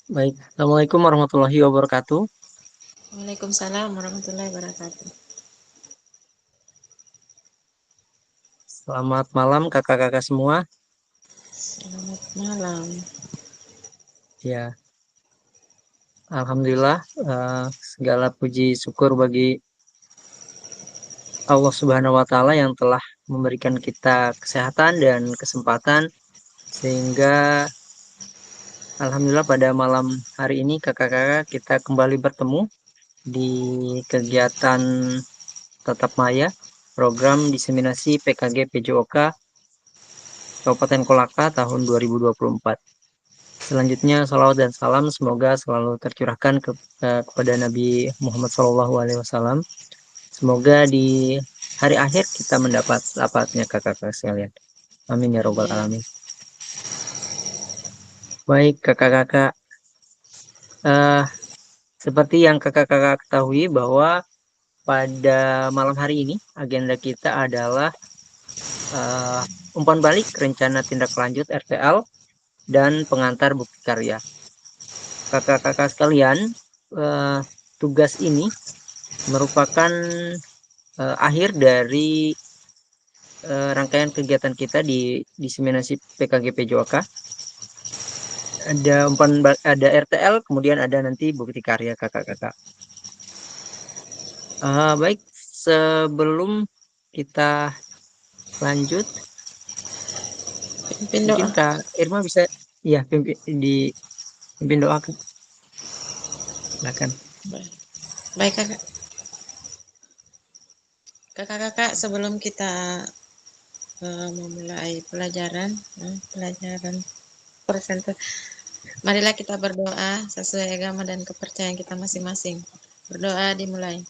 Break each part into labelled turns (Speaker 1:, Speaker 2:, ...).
Speaker 1: Baik, Assalamualaikum warahmatullahi wabarakatuh.
Speaker 2: Waalaikumsalam warahmatullahi wabarakatuh.
Speaker 1: Selamat malam kakak-kakak semua.
Speaker 2: Selamat malam.
Speaker 1: Ya, Alhamdulillah, segala puji syukur bagi Allah Subhanahu wa Ta'ala yang telah memberikan kita kesehatan dan kesempatan, sehingga Alhamdulillah pada malam hari ini kakak-kakak kita kembali bertemu di kegiatan tatap maya program diseminasi PKG PJOK Kabupaten Kolaka tahun 2024. Selanjutnya, salawat dan salam semoga selalu tercurahkan kepada Nabi Muhammad SAW. Semoga di hari akhir kita mendapat syafaatnya kakak-kakak sekalian. Amin ya robbal
Speaker 2: Amin.
Speaker 1: alamin. Baik kakak-kakak, eh, seperti yang kakak-kakak ketahui bahwa pada malam hari ini agenda kita adalah eh, umpan balik rencana tindak lanjut RTL dan pengantar bukti karya. Kakak-kakak sekalian, eh, tugas ini merupakan akhir dari rangkaian kegiatan kita di diseminasi PKG PJOK. Ada RTL, kemudian ada nanti bukti karya kakak-kakak. Baik, sebelum kita lanjut,
Speaker 2: Pimpin
Speaker 1: mungkin
Speaker 2: doa.
Speaker 1: Kak Irma bisa ya pimpin doa, silakan.
Speaker 2: Baik, baik kakak. Kakak-kakak sebelum kita memulai pelajaran presenter, marilah kita berdoa sesuai agama dan kepercayaan kita masing-masing. Berdoa dimulai.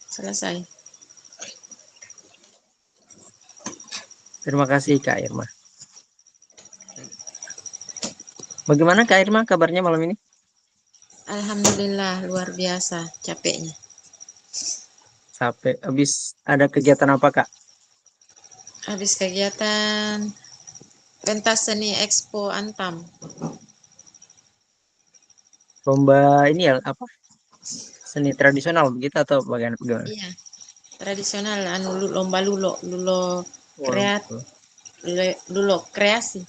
Speaker 2: Selesai.
Speaker 1: Terima kasih Kak Irma. Bagaimana Kak Irma kabarnya malam ini?
Speaker 2: Alhamdulillah luar biasa capeknya.
Speaker 1: Sampai habis ada kegiatan apa Kak?
Speaker 2: Habis kegiatan pentas seni Expo Antam.
Speaker 1: Lomba ini ya apa? Seni tradisional begitu atau bagaimana?
Speaker 2: Iya, tradisional anu lomba lulo
Speaker 1: Oh,
Speaker 2: kreat
Speaker 1: lomba
Speaker 2: lulo kreasi.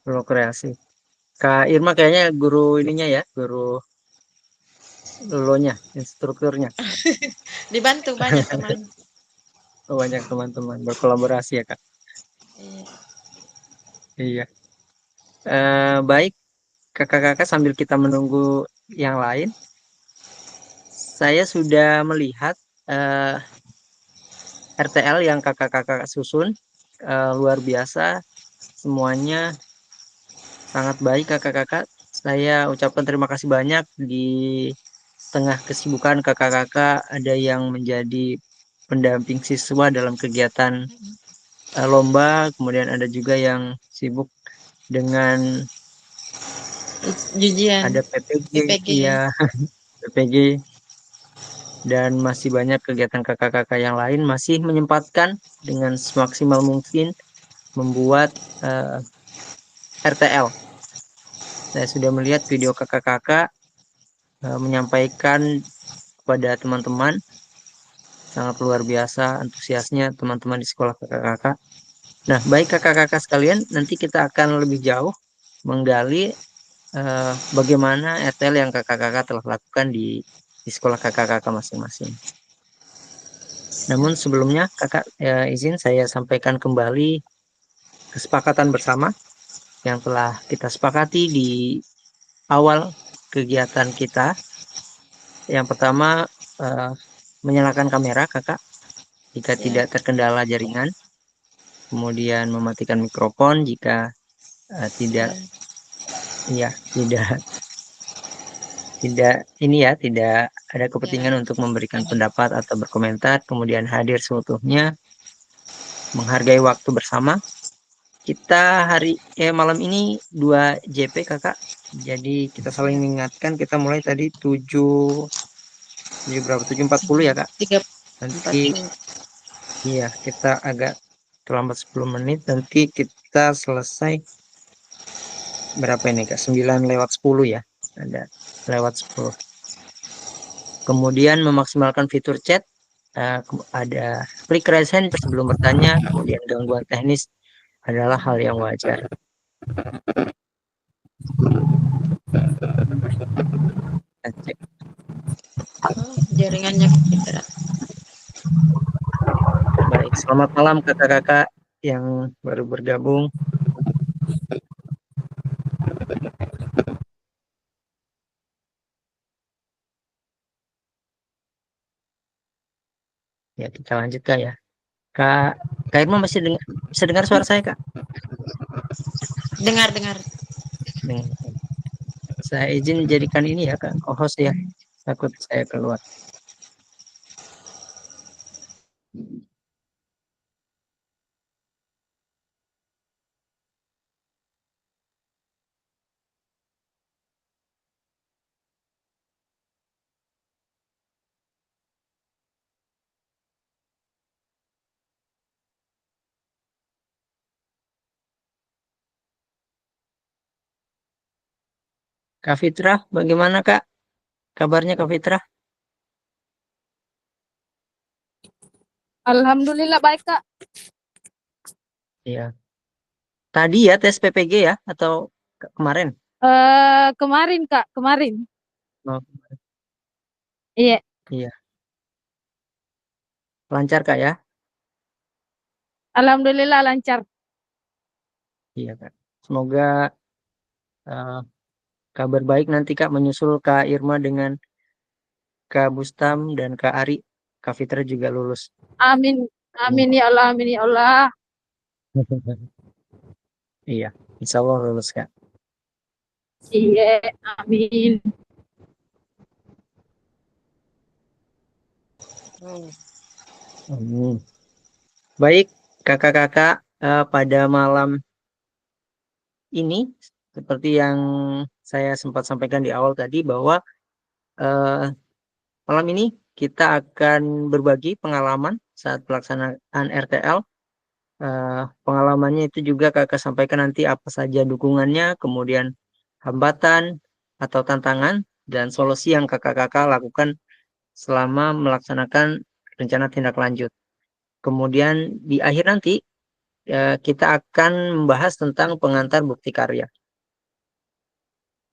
Speaker 1: lomba kreasi. Kak Irma kayaknya guru ininya ya, guru lolonya, instrukturnya.
Speaker 2: Dibantu banyak teman.
Speaker 1: Oh, banyak teman-teman berkolaborasi ya Kak.
Speaker 2: Iya.
Speaker 1: Iya. Baik, kakak-kakak sambil kita menunggu yang lain, saya sudah melihat RTL yang kakak-kakak susun, luar biasa, semuanya sangat baik kakak-kakak. Saya ucapkan terima kasih banyak di tengah kesibukan kakak-kakak ada yang menjadi pendamping siswa dalam kegiatan lomba, kemudian ada juga yang sibuk dengan
Speaker 2: Jujian
Speaker 1: ada PPG,
Speaker 2: PPG.
Speaker 1: iya PPG, dan masih banyak kegiatan kakak-kakak yang lain masih menyempatkan dengan semaksimal mungkin membuat RTL. Saya sudah melihat video kakak-kakak menyampaikan kepada teman-teman, sangat luar biasa antusiasnya teman-teman di sekolah kakak-kakak. Nah, baik kakak-kakak sekalian, nanti kita akan lebih jauh menggali bagaimana RTL yang kakak-kakak telah lakukan di sekolah kakak-kakak masing-masing. Namun sebelumnya, kakak izin saya sampaikan kembali kesepakatan bersama yang telah kita sepakati di awal kegiatan kita. Yang pertama, eh, menyalakan kamera kakak jika
Speaker 2: Ya,
Speaker 1: tidak terkendala jaringan, kemudian mematikan mikrofon jika tidak,
Speaker 2: ya,
Speaker 1: ya tidak tidak ini ya tidak ada
Speaker 2: ya.
Speaker 1: kepentingan untuk memberikan pendapat atau berkomentar, kemudian hadir seutuhnya, menghargai waktu bersama. Kita malam ini 2 JP kakak, jadi kita saling mengingatkan. Kita mulai tadi 7 berapa? 7.40 ya, Kak?
Speaker 2: Tiga empat
Speaker 1: Nanti
Speaker 2: puluh.
Speaker 1: iya, kita agak terlambat 10 menit. Nanti kita selesai berapa ini, Kak? 9 lewat 10 ya. Ada lewat 10. Kemudian memaksimalkan fitur chat. Ada quick raise hand sebelum bertanya. Kemudian gangguan teknis adalah hal yang wajar. Kita cek.
Speaker 2: Oh, jaringannya Fitra.
Speaker 1: Baik, selamat malam kakak-kakak yang baru bergabung. Ya, kita lanjut Kak ya. Kak, Kak Irma masih bisa dengar suara saya, Kak?
Speaker 2: Dengar-dengar.
Speaker 1: Dengar. Saya izin jadikan ini ya, Kak, co-host ya. Takut saya keluar. Kak Fitra, bagaimana Kak? Kabarnya Kak Fitra?
Speaker 3: Alhamdulillah baik Kak.
Speaker 1: Iya. Tadi ya tes PPG ya atau kemarin?
Speaker 3: Kemarin Kak, kemarin.
Speaker 1: Oh,
Speaker 3: Iya,
Speaker 1: iya. Lancar Kak ya?
Speaker 3: alhamdulillah lancar.
Speaker 1: Iya Kak. Semoga eh, kabar baik nanti Kak menyusul Kak Irma dengan Kak Bustam dan Kak Ari. Kak Fitra juga lulus.
Speaker 3: Amin, amin ya Allah, amin ya Allah.
Speaker 1: Iya, insya Allah lulus Kak.
Speaker 3: Iya, amin.
Speaker 2: Oh.
Speaker 1: Amin. Baik, kakak-kakak, pada malam ini seperti yang saya sempat sampaikan di awal tadi bahwa eh, malam ini kita akan berbagi pengalaman saat pelaksanaan RTL. Pengalamannya itu juga kakak sampaikan nanti apa saja dukungannya, kemudian hambatan atau tantangan dan solusi yang kakak-kakak lakukan selama melaksanakan rencana tindak lanjut. Kemudian di akhir nanti kita akan membahas tentang pengantar bukti karya.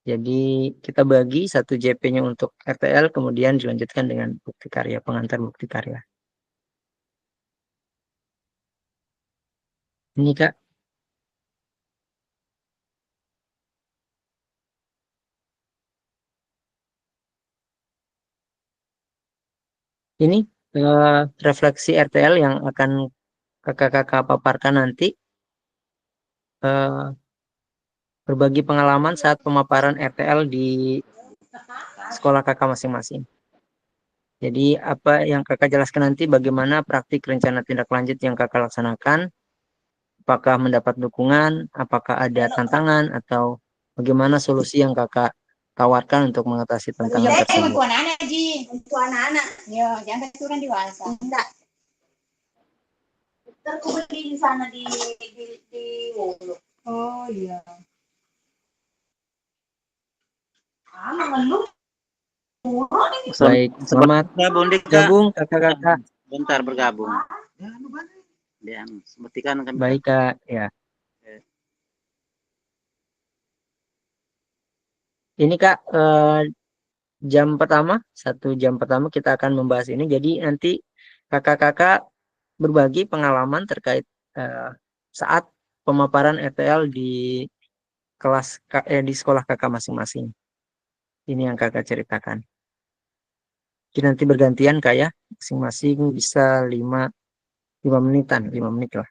Speaker 1: Jadi kita bagi satu JP-nya untuk RTL, kemudian dilanjutkan dengan bukti karya, pengantar bukti karya. Ini Kak, ini refleksi RTL yang akan kakak-kakak paparkan nanti. eh, Berbagi pengalaman saat pemaparan RTL di sekolah kakak masing-masing. Jadi apa yang kakak jelaskan nanti bagaimana praktik rencana tindak lanjut yang kakak laksanakan, apakah mendapat dukungan, apakah ada tantangan, atau bagaimana solusi yang kakak tawarkan untuk mengatasi tantangan tersebut.
Speaker 4: Untuk anak-anak, Ji. Untuk anak-anak. Ya, jangan kasih orang dewasa. Enggak. Ntar aku beli di sana di Wolo. Oh, iya. Mengeluh.
Speaker 1: Baik, selamat gabung kakak-kakak.
Speaker 5: Bentar bergabung. Dan seperti kan
Speaker 1: Baik Kak, ya. Ini Kak, jam pertama, 1 jam pertama kita akan membahas ini. Jadi nanti kakak-kakak berbagi pengalaman terkait eh, saat pemaparan RTL di di sekolah kakak masing-masing. Ini yang kakak ceritakan. Jadi nanti bergantian Kak ya, masing-masing bisa 5 menitan, 5 menit lah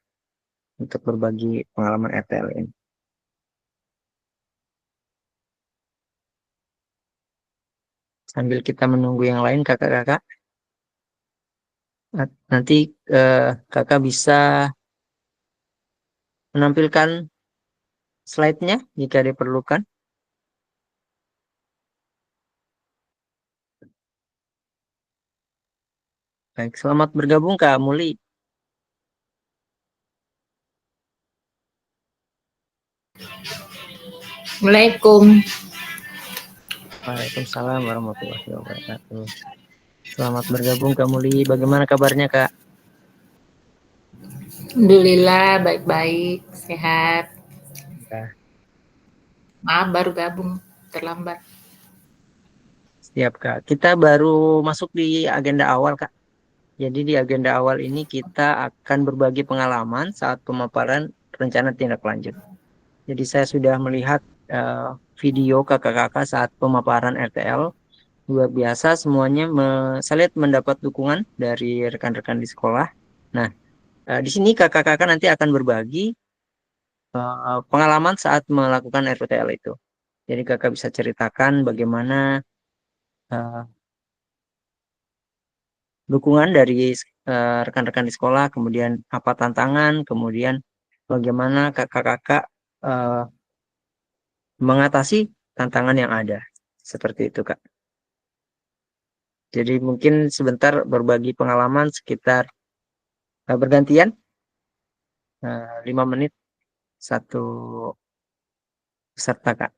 Speaker 1: untuk berbagi pengalaman RTL ini. Sambil kita menunggu yang lain kakak-kakak, nanti kakak bisa menampilkan slide-nya jika diperlukan. Baik, selamat bergabung Kak Muli.
Speaker 3: Assalamualaikum.
Speaker 1: Waalaikumsalam warahmatullahi wabarakatuh. Selamat bergabung Kak Muli. Bagaimana kabarnya Kak?
Speaker 3: Alhamdulillah baik-baik, sehat.
Speaker 1: Ya,
Speaker 3: Maaf baru gabung, terlambat.
Speaker 1: siap Kak. Kita baru masuk di agenda awal Kak. Jadi di agenda awal ini kita akan berbagi pengalaman saat pemaparan rencana tindak lanjut. Jadi saya sudah melihat video kakak-kakak saat pemaparan RTL. Luar biasa semuanya saya lihat mendapat dukungan dari rekan-rekan di sekolah. Nah, di sini kakak-kakak nanti akan berbagi pengalaman saat melakukan RTL itu. Jadi kakak bisa ceritakan bagaimana eh, dukungan dari rekan-rekan di sekolah, kemudian apa tantangan, kemudian bagaimana kakak-kakak eh, mengatasi tantangan yang ada. Seperti itu, Kak. Jadi mungkin sebentar berbagi pengalaman sekitar bergantian 5 menit satu peserta, Kak.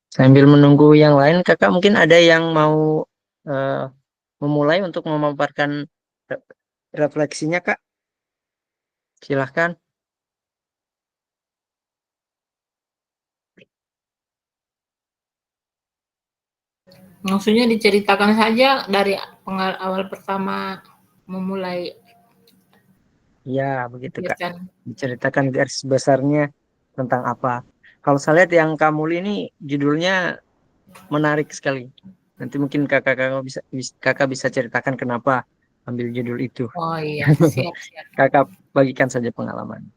Speaker 1: Sambil menunggu yang lain, kakak mungkin ada yang mau eh, memulai untuk memaparkan re- refleksinya, Kak. Silahkan.
Speaker 3: Maksudnya diceritakan saja dari awal pertama memulai
Speaker 1: Ya, begitu, Kak.
Speaker 3: kegiatan.
Speaker 1: Diceritakan garis besarnya tentang apa. Kalau saya lihat yang kamu ini judulnya menarik sekali. Nanti mungkin kakak bisa ceritakan kenapa ambil judul itu.
Speaker 3: Oh iya, siap-siap.
Speaker 1: Kakak bagikan saja pengalaman.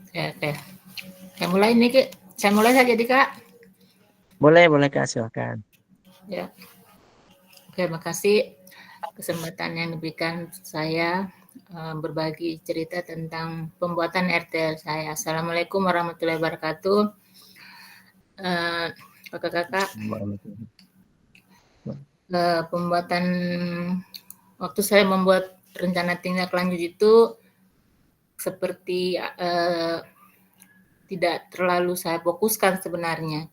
Speaker 3: Oke. Saya mulai nih, Kak. Saya mulai saja, Kak.
Speaker 1: Boleh, boleh Kak, silakan.
Speaker 3: Ya. Oke, makasih kesempatan yang diberikan saya berbagi cerita tentang pembuatan RTL saya. Assalamualaikum warahmatullahi wabarakatuh. Kakak-kakak, pembuatan waktu saya membuat rencana tindak lanjut itu seperti tidak terlalu saya fokuskan sebenarnya.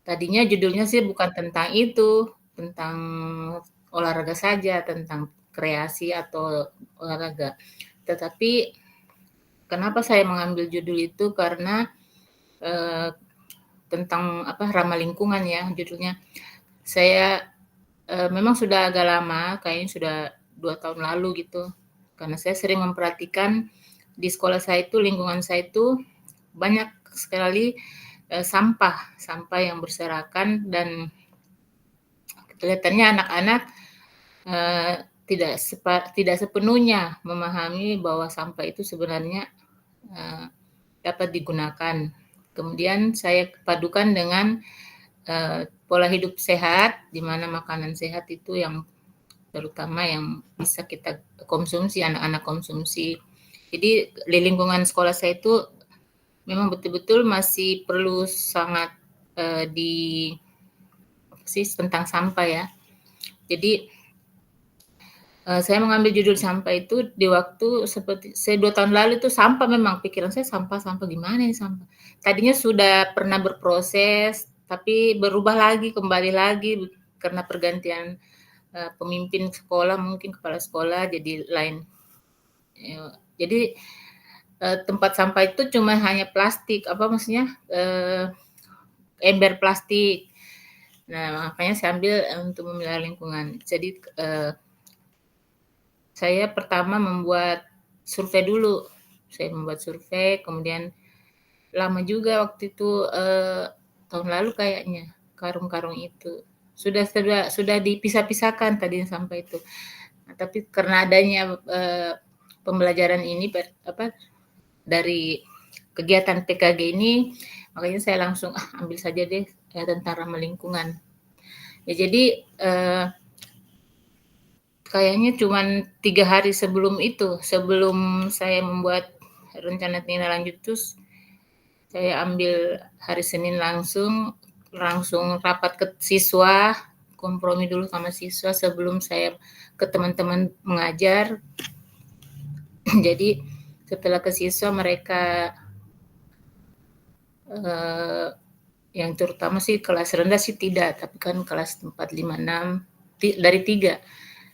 Speaker 3: Tadinya judulnya sih bukan tentang itu, tentang olahraga saja, tentang kreasi atau olahraga. Tetapi kenapa saya mengambil judul itu karena tentang ramah lingkungan ya judulnya. Saya memang sudah agak lama, kayaknya sudah 2 tahun lalu gitu. Karena saya sering memperhatikan di sekolah saya itu, lingkungan saya itu banyak sekali sampah yang berserakan dan kelihatannya anak-anak tidak sepenuhnya memahami bahwa sampah itu sebenarnya dapat digunakan. Kemudian saya padukan dengan pola hidup sehat, di mana makanan sehat itu yang terutama yang bisa kita konsumsi, anak-anak konsumsi. Jadi di lingkungan sekolah saya itu memang betul-betul masih perlu sangat di tentang sampah ya. Jadi saya mengambil judul sampah itu di waktu seperti saya 2 tahun lalu itu sampah memang pikiran saya sampah gimana ini sampah. Tadinya sudah pernah berproses tapi berubah lagi, kembali lagi karena pergantian pemimpin sekolah, mungkin kepala sekolah jadi lain. Jadi tempat sampah itu cuma hanya plastik, maksudnya ember plastik. Nah, makanya saya ambil untuk memelihara lingkungan. Jadi saya pertama membuat survei dulu. Saya membuat survei, kemudian lama juga waktu itu tahun lalu kayaknya karung-karung itu sudah dipisah-pisahkan tadi sampah itu. Tapi karena adanya pembelajaran ini dari kegiatan PKG ini, makanya saya langsung ambil saja deh tentang ramah lingkungan. Ya, jadi kayaknya cuma 3 hari sebelum saya membuat rencana tindak lanjut itu, saya ambil hari Senin langsung rapat ke siswa, kompromi dulu sama siswa sebelum saya ke teman-teman mengajar. Jadi setelah ke siswa mereka yang terutama sih kelas rendah sih tidak, tapi kan kelas 4, 5, 6 dari 3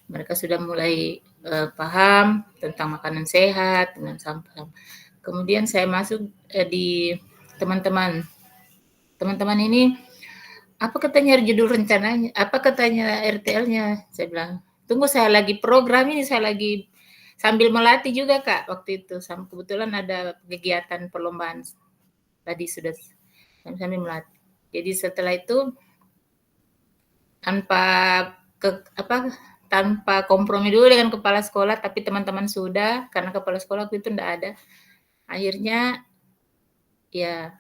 Speaker 3: mereka sudah mulai paham tentang makanan sehat dengan sampah. Kemudian saya masuk di teman-teman ini, apa katanya judul rencananya, apa katanya RTL-nya, saya bilang tunggu saya lagi program ini, saya lagi sambil melatih juga Kak waktu itu, kebetulan ada kegiatan perlombaan tadi sudah sambil melatih. Jadi setelah itu tanpa kompromi dulu dengan kepala sekolah, tapi teman-teman sudah, karena kepala sekolah itu enggak ada. Akhirnya ya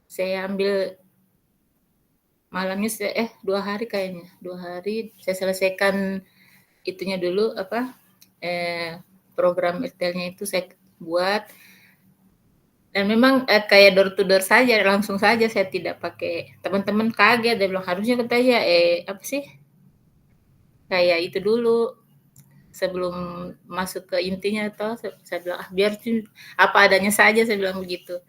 Speaker 3: saya ambil malamnya 2 hari kayaknya. 2 hari saya selesaikan itunya dulu program RTL-nya itu saya buat. Dan memang kayak door to door saja, langsung saja, saya tidak pakai. Teman-teman kaget, dia bilang harusnya katanya apa sih? Kayak itu dulu sebelum masuk ke intinya toh, saya bilang biar apa adanya saja, saya bilang begitu.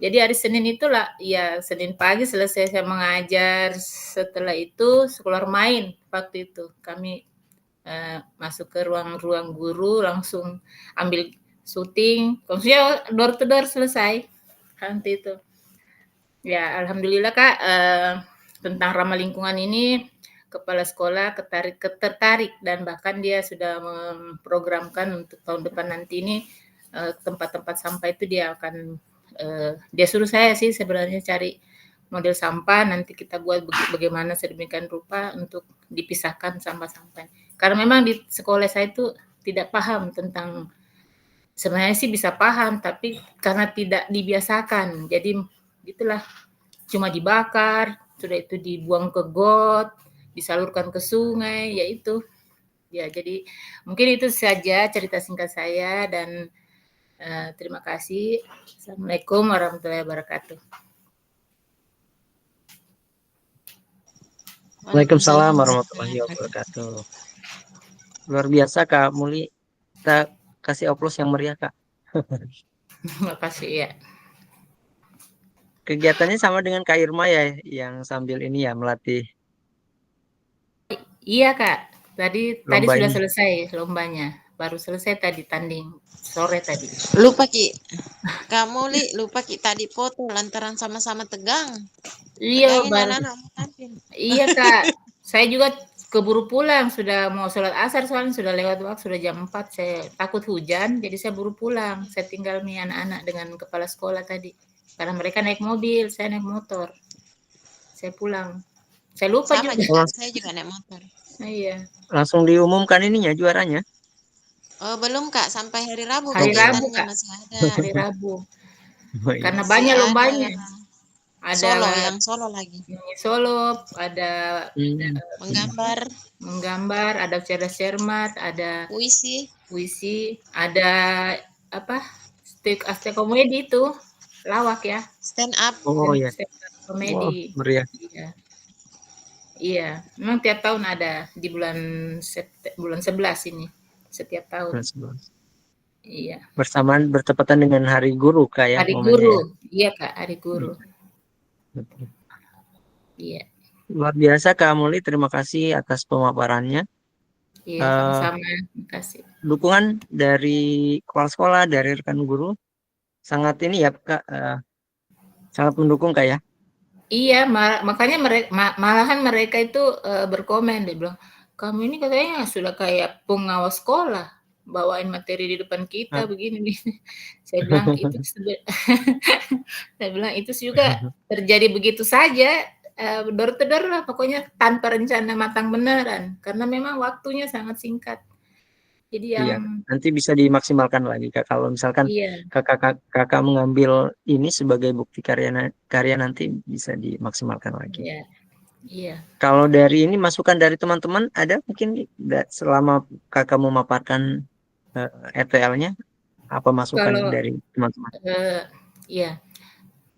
Speaker 3: Jadi hari Senin itulah, ya Senin pagi selesai saya mengajar, setelah itu keluar main waktu itu. Kami masuk ke ruang guru, langsung ambil syuting, maksudnya door to door selesai nanti itu. Ya alhamdulillah Kak, tentang ramah lingkungan ini kepala sekolah tertarik dan bahkan dia sudah memprogramkan untuk tahun depan nanti ini tempat-tempat sampah itu dia akan dia suruh saya sih sebenarnya cari model sampah, nanti kita buat bagaimana sedemikian rupa untuk dipisahkan sampah-sampah. Karena memang di sekolah saya itu tidak paham tentang, sebenarnya sih bisa paham, tapi karena tidak dibiasakan, jadi itulah cuma dibakar, sudah itu dibuang ke got, disalurkan ke sungai, yaitu. Ya, jadi mungkin itu saja cerita singkat saya dan terima kasih. Assalamualaikum warahmatullahi wabarakatuh.
Speaker 1: Waalaikumsalam warahmatullahi wabarakatuh. Luar biasa Kak Muli. Kita kasih aplaus yang meriah Kak.
Speaker 3: Terima kasih ya.
Speaker 1: Kegiatannya sama dengan Kak Irma ya, yang sambil ini ya melatih.
Speaker 3: Iya Kak, tadi
Speaker 1: Lomba
Speaker 3: sudah
Speaker 1: ini.
Speaker 3: selesai lombanya, baru selesai tadi tanding sore tadi.
Speaker 2: Lupa Ki, kamu lupa Ki tadi foto lantaran sama-sama tegang.
Speaker 3: Iya, iya Kak, saya juga keburu pulang, sudah mau sholat asar soalnya sudah lewat waktu, sudah jam 4, saya takut hujan, jadi saya buru pulang. Saya tinggal nih anak-anak dengan kepala sekolah tadi, karena mereka naik mobil, saya naik motor. Saya pulang. Saya lupa
Speaker 2: sama
Speaker 3: juga.
Speaker 2: Saya juga naik motor.
Speaker 3: Iya.
Speaker 1: Langsung diumumkan ininya juaranya?
Speaker 2: Oh belum Kak, sampai hari Rabu.
Speaker 3: Hari Rabu Kak,
Speaker 2: masih ada.
Speaker 3: hari Rabu.
Speaker 1: Oh, iya.
Speaker 3: Karena banyak lombanya.
Speaker 2: Ada Solo, yang Solo lagi.
Speaker 3: Solo, ada menggambar, ada cerdas-cermat, ada puisi, ada apa? Stand komedi itu, lawak ya.
Speaker 2: Stand up.
Speaker 1: Oh iya.
Speaker 3: Stand up komedi.
Speaker 1: Wow, meriah.
Speaker 3: Iya, memang tiap tahun ada di bulan 11 ini, setiap tahun. Iya.
Speaker 1: Bersamaan bertepatan dengan Hari Guru Kak ya.
Speaker 3: Hari Guru, iya Kak, Hari Guru. Iya.
Speaker 1: Luar biasa Kak Muli, terima kasih atas pemaparannya.
Speaker 3: Iya, sama-sama, terima kasih.
Speaker 1: Dukungan dari kepala sekolah, dari rekan guru, sangat ini ya Kak, sangat mendukung Kak ya.
Speaker 3: Iya, makanya malahan mereka itu berkomen, dia bilang, kamu ini katanya sudah kayak pengawas sekolah, bawain materi di depan kita begini. Saya bilang itu saya bilang itu juga terjadi begitu saja, door to door lah, pokoknya tanpa rencana matang beneran, karena memang waktunya sangat singkat. Jadi
Speaker 1: Iya,
Speaker 3: yang
Speaker 1: nanti bisa dimaksimalkan lagi Kak. Kalau misalkan
Speaker 3: iya,
Speaker 1: kakak mengambil ini sebagai bukti karya nanti bisa dimaksimalkan lagi.
Speaker 3: iya, iya.
Speaker 1: Kalau dari ini masukan dari teman-teman ada mungkin selama kakak memaparkan RTL-nya apa masukan
Speaker 3: Kalau
Speaker 1: dari teman-teman?
Speaker 3: iya,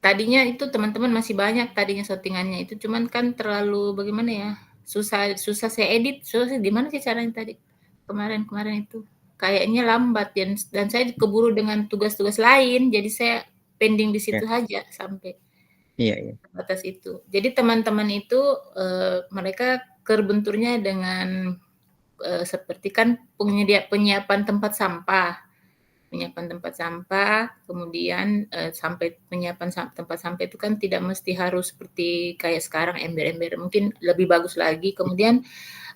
Speaker 3: tadinya itu teman-teman masih banyak tadinya settingannya itu, cuman kan terlalu bagaimana ya, susah susah saya edit, susah gimana sih caranya tadi kemarin itu kayaknya lambat dan saya keburu dengan tugas-tugas lain, jadi saya pending di situ
Speaker 1: Ya,
Speaker 3: saja sampai
Speaker 1: iya, iya.
Speaker 3: batas itu. Jadi teman-teman itu mereka kerbenturnya dengan seperti kan penyiapan tempat sampah, kemudian sampai penyiapan tempat sampah itu kan tidak mesti harus seperti kayak sekarang ember-ember, mungkin lebih bagus lagi. Kemudian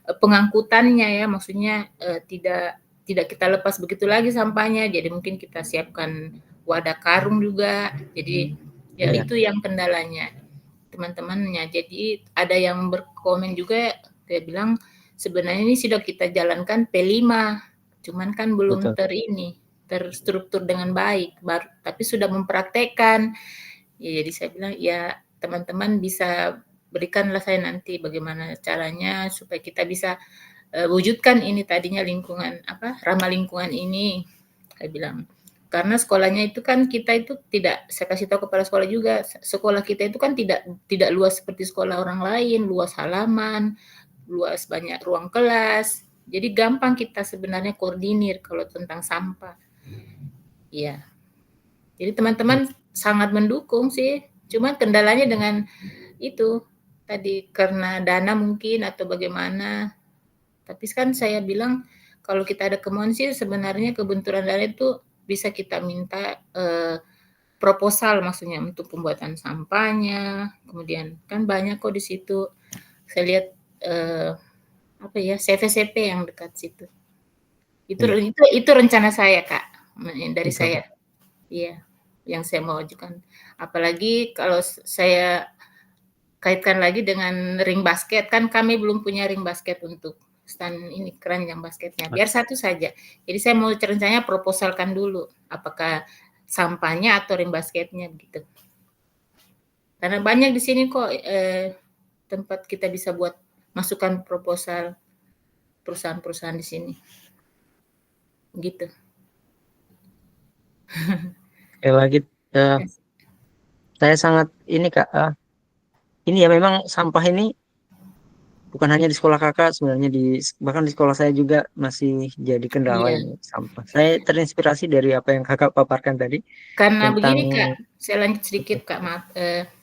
Speaker 3: pengangkutannya ya, maksudnya tidak kita lepas begitu lagi sampahnya, jadi mungkin kita siapkan wadah karung juga. Jadi ya
Speaker 1: Iya.
Speaker 3: itu yang kendalanya teman-temannya. Jadi ada yang berkomen juga, dia bilang sebenarnya ini sudah kita jalankan P5, cuman kan belum
Speaker 1: Betul.
Speaker 3: terstruktur dengan baik, tapi sudah mempraktekkan. Ya, jadi saya bilang ya teman-teman bisa berikanlah saya nanti bagaimana caranya supaya kita bisa wujudkan ini tadinya ramah lingkungan ini, saya bilang. Karena sekolahnya itu kan kita itu tidak, saya kasih tahu kepala sekolah juga, sekolah kita itu kan tidak luas seperti sekolah orang lain, luas halaman, luas banyak ruang kelas. Jadi gampang kita sebenarnya koordinir kalau tentang sampah. Iya. Jadi teman-teman sangat mendukung sih. Cuma kendalanya dengan itu tadi karena dana mungkin atau bagaimana. Tapi kan saya bilang kalau kita ada kemauan sih sebenarnya kebenturan dana itu bisa kita minta proposal maksudnya untuk pembuatan sampahnya. Kemudian kan banyak kok di situ. Saya lihat CV-CV yang dekat situ. Itu rencana saya Kak, dari
Speaker 1: Betul.
Speaker 3: saya. Iya, yang saya mau ajukan. Apalagi kalau saya kaitkan lagi dengan ring basket, kan kami belum punya ring basket untuk stand ini keranjang basketnya. Biar satu saja. Jadi saya mau rencananya proposalkan dulu, apakah sampahnya atau ring basketnya begitu. Karena banyak di sini kok tempat kita bisa buat masukan proposal perusahaan-perusahaan di sini. Gitu.
Speaker 1: Sekali lagi saya sangat ini Kak, ini ya memang sampah ini bukan hanya di sekolah kakak, sebenarnya bahkan di sekolah saya juga masih jadi kendala
Speaker 3: Iya.
Speaker 1: ini sampah. Saya terinspirasi dari apa yang kakak paparkan tadi
Speaker 3: Karena
Speaker 1: tentang.
Speaker 3: begini Kak, saya lanjut sedikit Kak, maaf.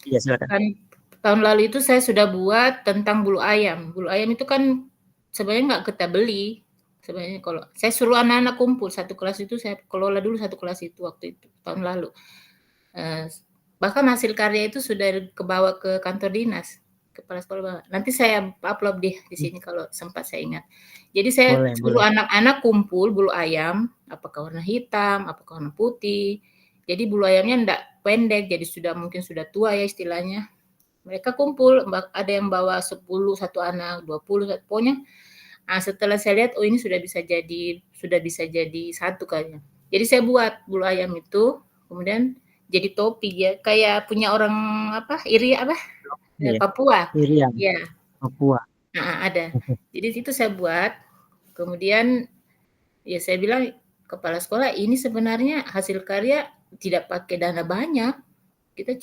Speaker 1: Iya silakan.
Speaker 3: Kan tahun lalu itu saya sudah buat tentang bulu ayam. Bulu ayam itu kan sebenarnya nggak kita beli. Sebenarnya kalau saya suruh anak-anak kumpul satu kelas itu, saya kelola dulu satu kelas itu waktu itu tahun lalu. Bahkan hasil karya itu sudah kebawa ke kantor dinas kepala sekolah bawa. Nanti saya upload di sini kalau sempat saya ingat. Jadi saya suruh anak-anak kumpul bulu ayam, apakah warna hitam, apakah warna putih. Jadi bulu ayamnya enggak pendek, jadi mungkin sudah tua ya istilahnya. Mereka kumpul, ada yang bawa 10 satu anak, 20 pokoknya. Nah, setelah saya lihat ini sudah bisa jadi satu kayaknya. Jadi saya buat bulu ayam itu, kemudian jadi topi ya, kayak punya orang Papua.
Speaker 1: Irian.
Speaker 3: Ya.
Speaker 1: Papua.
Speaker 3: Nah, ada. Jadi itu saya buat. Kemudian ya saya bilang kepala sekolah ini sebenarnya hasil karya tidak pakai dana banyak. Kita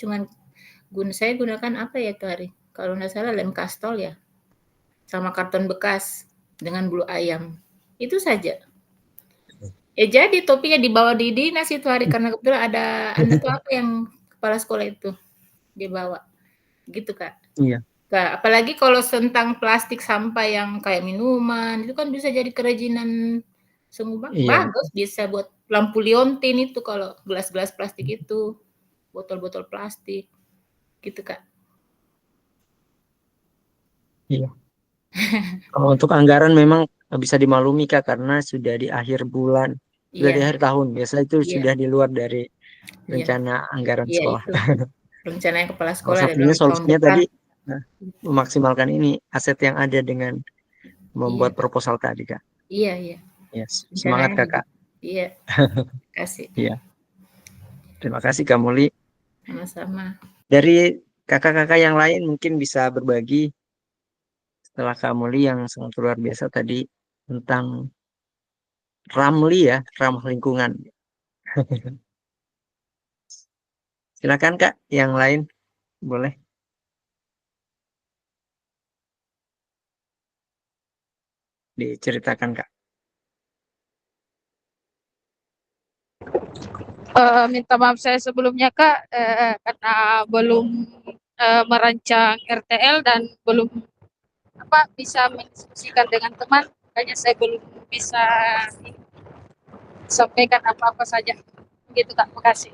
Speaker 3: saya gunakan apa ya itu hari? Kalau nggak salah lem kastol ya. Sama karton bekas dengan bulu ayam. Itu saja. Jadi topinya dibawa di dinas itu hari karena kebetulan ada tuh apa yang kepala sekolah itu dia bawa. Gitu Kak.
Speaker 1: Iya.
Speaker 3: Nah, apalagi kalau tentang plastik sampah yang kayak minuman itu kan bisa jadi kerajinan bagus, bisa buat lampu liontin itu kalau gelas-gelas plastik itu, botol-botol plastik, gitu Kak.
Speaker 1: Iya. Kalau untuk anggaran memang bisa dimaklumi Kak karena sudah di akhir bulan, sudah di akhir tahun. Biasa itu sudah di luar dari rencana anggaran sekolah.
Speaker 3: Itu. Rencananya kepala sekolah
Speaker 1: satunya solusinya tadi memaksimalkan ini aset yang ada dengan membuat
Speaker 3: Iya.
Speaker 1: proposal tadi, Kak.
Speaker 3: Iya, iya.
Speaker 1: Yes. Semangat,
Speaker 3: Rencananya
Speaker 1: Kakak.
Speaker 3: begitu. Iya. Kasih.
Speaker 1: Iya. Terima kasih, Kak Muli.
Speaker 3: Sama-sama.
Speaker 1: Dari kakak-kakak yang lain mungkin bisa berbagi setelah Kak Muli yang sangat luar biasa tadi tentang Ramli ya, ramah lingkungan. Silakan Kak, yang lain boleh diceritakan Kak.
Speaker 6: Minta maaf saya sebelumnya Kak, karena belum merancang RTL dan belum bisa mendiskusikan dengan teman, makanya saya belum bisa sampaikan apa-apa saja. Begitu Kak, makasih.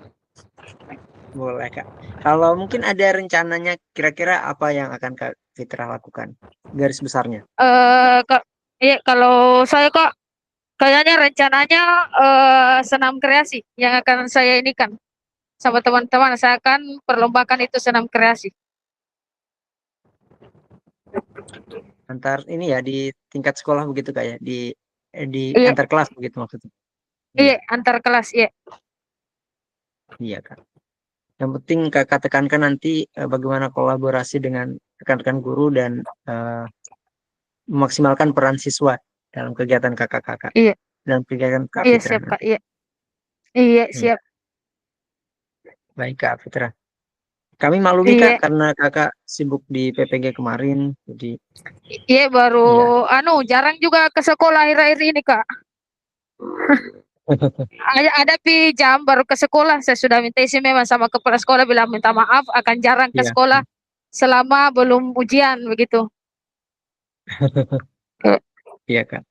Speaker 1: Boleh Kak. Kalau mungkin ada rencananya kira-kira apa yang akan Kak Fitra lakukan? Garis besarnya.
Speaker 6: Kak, iya kalau saya Kak, kayaknya rencananya senam kreasi yang akan saya ini kan sama teman-teman, saya akan perlombakan itu senam kreasi.
Speaker 1: Antar ini ya di tingkat sekolah begitu Kak ya, di
Speaker 6: Iya,
Speaker 1: antar kelas begitu maksudnya.
Speaker 6: iya antar kelas, iya.
Speaker 1: Iya Kak. Yang penting Kakak tekankan nanti bagaimana kolaborasi dengan rekan-rekan guru dan memaksimalkan peran siswa dalam kegiatan kakak-kakak
Speaker 6: Iya,
Speaker 1: dalam kegiatan Kak
Speaker 6: iya
Speaker 1: Fitra
Speaker 6: siap Kak,
Speaker 1: nanti.
Speaker 6: iya. Iya,
Speaker 1: Iya,
Speaker 6: siap.
Speaker 1: baik Kak Fitra. Kami maklumi Kak
Speaker 6: Iya,
Speaker 1: karena Kakak sibuk di PPG kemarin, jadi
Speaker 6: iya baru
Speaker 1: iya.
Speaker 6: jarang juga ke sekolah akhir-akhir ini Kak. Ada jam baru ke sekolah, saya sudah minta izin memang sama kepala sekolah, bilang minta maaf akan jarang ke
Speaker 1: Iya,
Speaker 6: sekolah selama belum ujian begitu.
Speaker 1: iya Kak.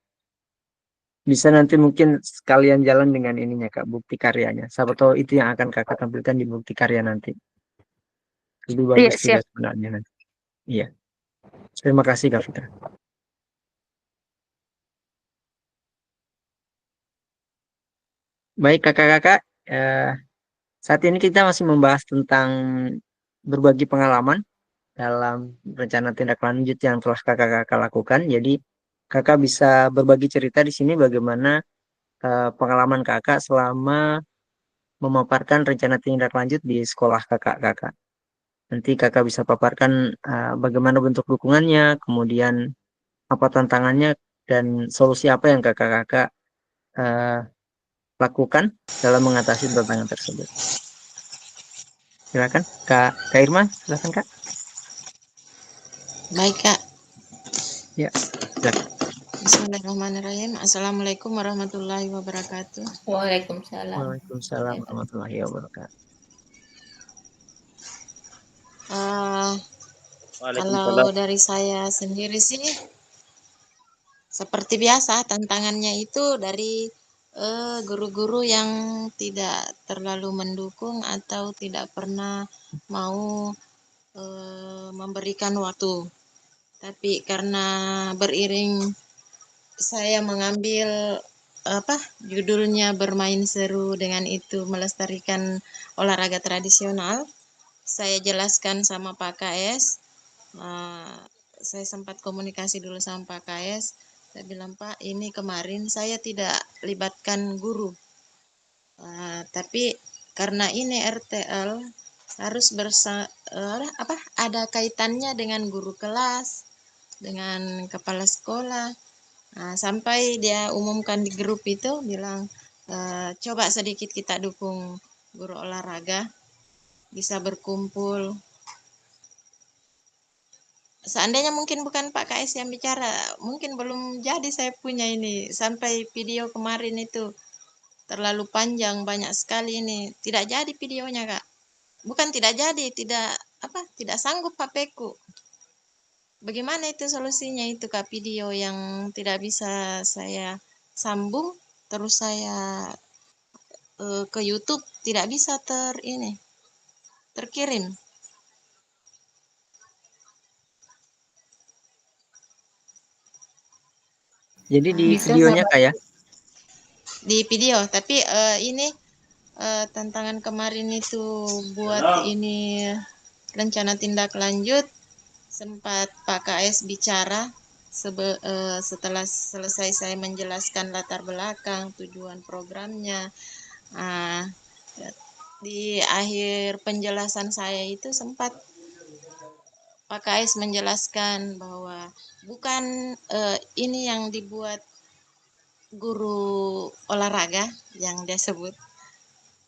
Speaker 1: Bisa nanti mungkin sekalian jalan dengan ininya Kak, bukti karyanya. Siapa tahu itu yang akan Kakak tampilkan di bukti karya nanti. Lebih
Speaker 6: Iya
Speaker 1: bagus juga
Speaker 6: siap.
Speaker 1: sebenarnya nanti. Iya. Terima kasih Kak Fitra. Baik kakak-kakak, saat ini kita masih membahas tentang berbagi pengalaman dalam rencana tindak lanjut yang telah kakak-kakak lakukan. Jadi kakak bisa berbagi cerita di sini bagaimana pengalaman kakak selama memaparkan rencana tindak lanjut di sekolah kakak-kakak. Nanti kakak bisa paparkan bagaimana bentuk dukungannya, kemudian apa tantangannya, dan solusi apa yang kakak-kakak eh, lakukan dalam mengatasi tantangan tersebut. Silakan Kak Irma, silakan Kak.
Speaker 2: Baik Kak.
Speaker 1: Ya, silakan.
Speaker 2: Bismillahirrahmanirrahim. Assalamualaikum warahmatullahi wabarakatuh.
Speaker 3: Waalaikumsalam.
Speaker 1: Waalaikumsalam warahmatullahi wabarakatuh.
Speaker 2: Kalau dari saya sendiri sih, seperti biasa tantangannya itu dari guru-guru yang tidak terlalu mendukung atau tidak pernah mau memberikan waktu. Tapi karena beriring saya mengambil judulnya bermain seru, dengan itu melestarikan olahraga tradisional, saya jelaskan sama Pak KS. Saya sempat komunikasi dulu sama Pak KS. Saya bilang, Pak, ini kemarin saya tidak libatkan guru, tapi karena ini RTL harus ada kaitannya dengan guru kelas, dengan kepala sekolah. Sampai dia umumkan di grup itu, bilang coba sedikit kita dukung guru olahraga, bisa berkumpul. Seandainya mungkin bukan Pak KS yang bicara, mungkin belum jadi saya punya ini. Sampai video kemarin itu terlalu panjang, banyak sekali ini. Tidak jadi videonya, Kak. Bukan tidak jadi, tidak sanggup HP-ku. Bagaimana itu solusinya itu, Kak, video yang tidak bisa saya sambung, terus saya ke YouTube tidak bisa terkirim.
Speaker 1: Jadi di
Speaker 3: Bisa
Speaker 1: videonya
Speaker 3: sahabat.
Speaker 1: kayak
Speaker 2: Di video, tapi ini tantangan kemarin itu buat ini rencana tindak lanjut, sempat Pak KS bicara setelah selesai saya menjelaskan latar belakang, tujuan programnya. Di akhir penjelasan saya itu sempat Pak KS menjelaskan bahwa bukan ini yang dibuat guru olahraga yang dia sebut,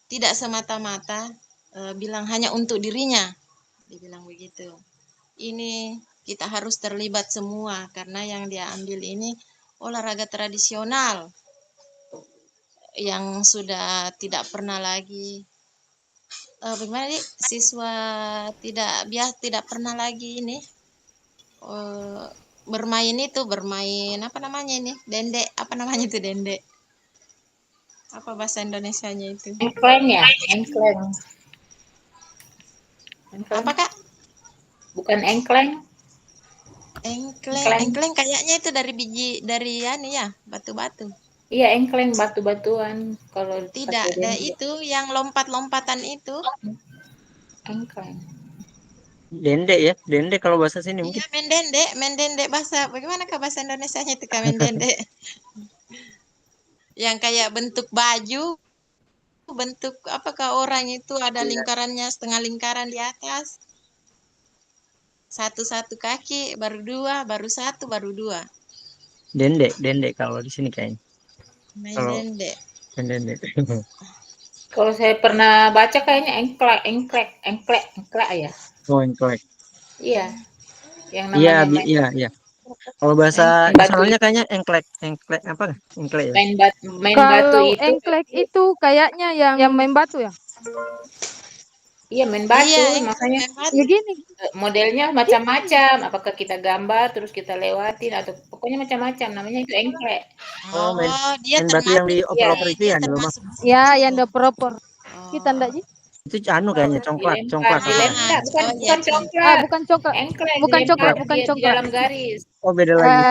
Speaker 2: tidak semata-mata bilang hanya untuk dirinya, dibilang begitu. Ini kita harus terlibat semua karena yang dia ambil ini olahraga tradisional yang sudah tidak pernah lagi bagaimana nih, siswa tidak pernah lagi ini bermain apa namanya ini, dendek, apa namanya itu dendek, apa bahasa Indonesianya itu,
Speaker 3: Engkleng ya, engkleng.
Speaker 2: apa Kak?
Speaker 3: Bukan engkleng.
Speaker 2: Engkleng kayaknya itu dari biji, dari ya batu-batu.
Speaker 3: Iya, engkleng batu-batuan. Kalau
Speaker 2: tidak ada itu yang lompat-lompatan itu.
Speaker 3: Engkleng.
Speaker 1: Dendek ya, dendek kalau bahasa sini mungkin.
Speaker 2: Iya, mendendek bahasa, bagaimana Kak bahasa Indonesianya itu Kak, mendendek? Yang kayak bentuk baju, bentuk apakah orang itu ada lingkarannya, setengah lingkaran di atas. Satu kaki, baru dua, baru satu, baru dua.
Speaker 1: Dendek kalau di sini kayaknya.
Speaker 2: Mendendek.
Speaker 1: Dendek.
Speaker 3: Kalau saya pernah baca kayaknya engklek ya.
Speaker 1: Oh, engklek.
Speaker 3: Iya. Yang namanya
Speaker 1: Iya. Kalau bahasa nasionalnya kayaknya engklek apa? Engklek ya.
Speaker 3: Main batu
Speaker 6: Kalau
Speaker 3: itu.
Speaker 6: engklek itu kayaknya yang main batu ya?
Speaker 3: Iya, main batu,
Speaker 2: Iya,
Speaker 3: makanya
Speaker 6: Ya gini.
Speaker 3: modelnya macam-macam. Apakah kita gambar terus kita lewatin atau pokoknya macam-macam. Namanya itu engklek.
Speaker 1: Oh,
Speaker 2: dia
Speaker 1: main batu yang dioper-oper itu ya,
Speaker 2: termasuk.
Speaker 6: Ya, yang udah proper. Kita ndak sih?
Speaker 1: Itu anu kayaknya congklak.
Speaker 3: Bukan congklak.
Speaker 6: Bukan congklak.
Speaker 3: Engklek.
Speaker 6: Bukan congklak, bukan
Speaker 3: di
Speaker 6: congklak.
Speaker 3: dalam garis.
Speaker 1: Oh, beda lagi.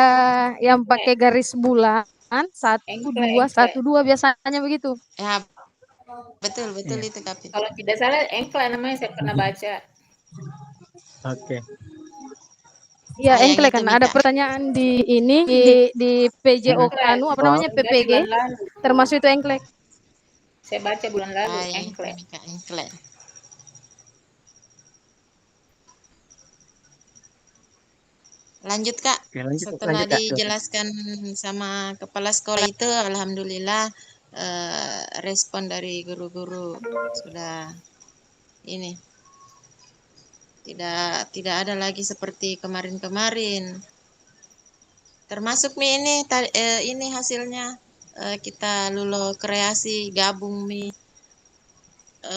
Speaker 6: Yang pakai garis bulan 1 2 1 2 biasanya begitu.
Speaker 2: Ya, betul itu Kapit.
Speaker 3: Kalau tidak salah engklek namanya, saya pernah baca.
Speaker 1: Oke.
Speaker 6: Ya, engklek kan ada pertanyaan di ini di PJO anu apa namanya PPG termasuk itu engklek.
Speaker 3: Saya baca bulan lalu engklek.
Speaker 2: Lanjut Kak. Setelah dijelaskan sama kepala sekolah itu, alhamdulillah respon dari guru-guru sudah ini tidak ada lagi seperti kemarin-kemarin. Termasuk ini hasilnya kita Lulo Kreasi gabung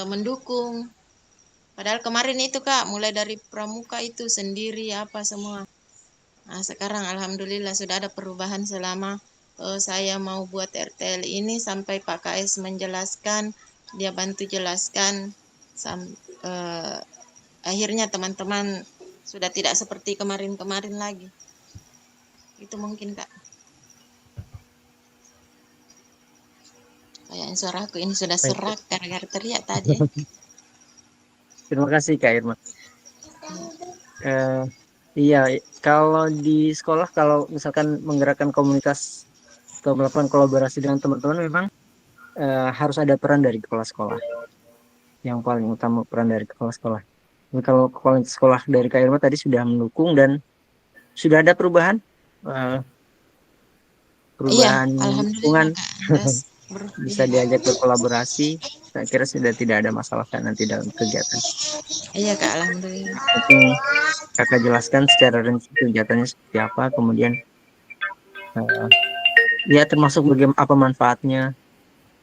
Speaker 2: mendukung. Padahal kemarin itu Kak mulai dari pramuka itu sendiri apa semua. Nah, sekarang alhamdulillah sudah ada perubahan selama saya mau buat RTL ini sampai Pak KS menjelaskan, dia bantu jelaskan akhirnya teman-teman sudah tidak seperti kemarin-kemarin lagi. Itu mungkin Kak. Kayaknya suaraku ini sudah serak gara-gara teriak tadi.
Speaker 1: Terima kasih Kak Irma. Iya, kalau di sekolah kalau misalkan menggerakkan komunitas atau melakukan kolaborasi dengan teman-teman memang harus ada peran dari kepala sekolah. Yang paling utama peran dari kepala sekolah. Kalau kepala sekolah dari Kak Irma tadi sudah mendukung dan sudah ada perubahan lingkungan, bisa diajak berkolaborasi. Saya kira sudah tidak ada masalah nanti dalam kegiatan.
Speaker 2: Iya Kak, alhamdulillah.
Speaker 1: Mungkin Kakak jelaskan secara rinci kegiatannya seperti apa, kemudian ya termasuk bagaimana apa manfaatnya.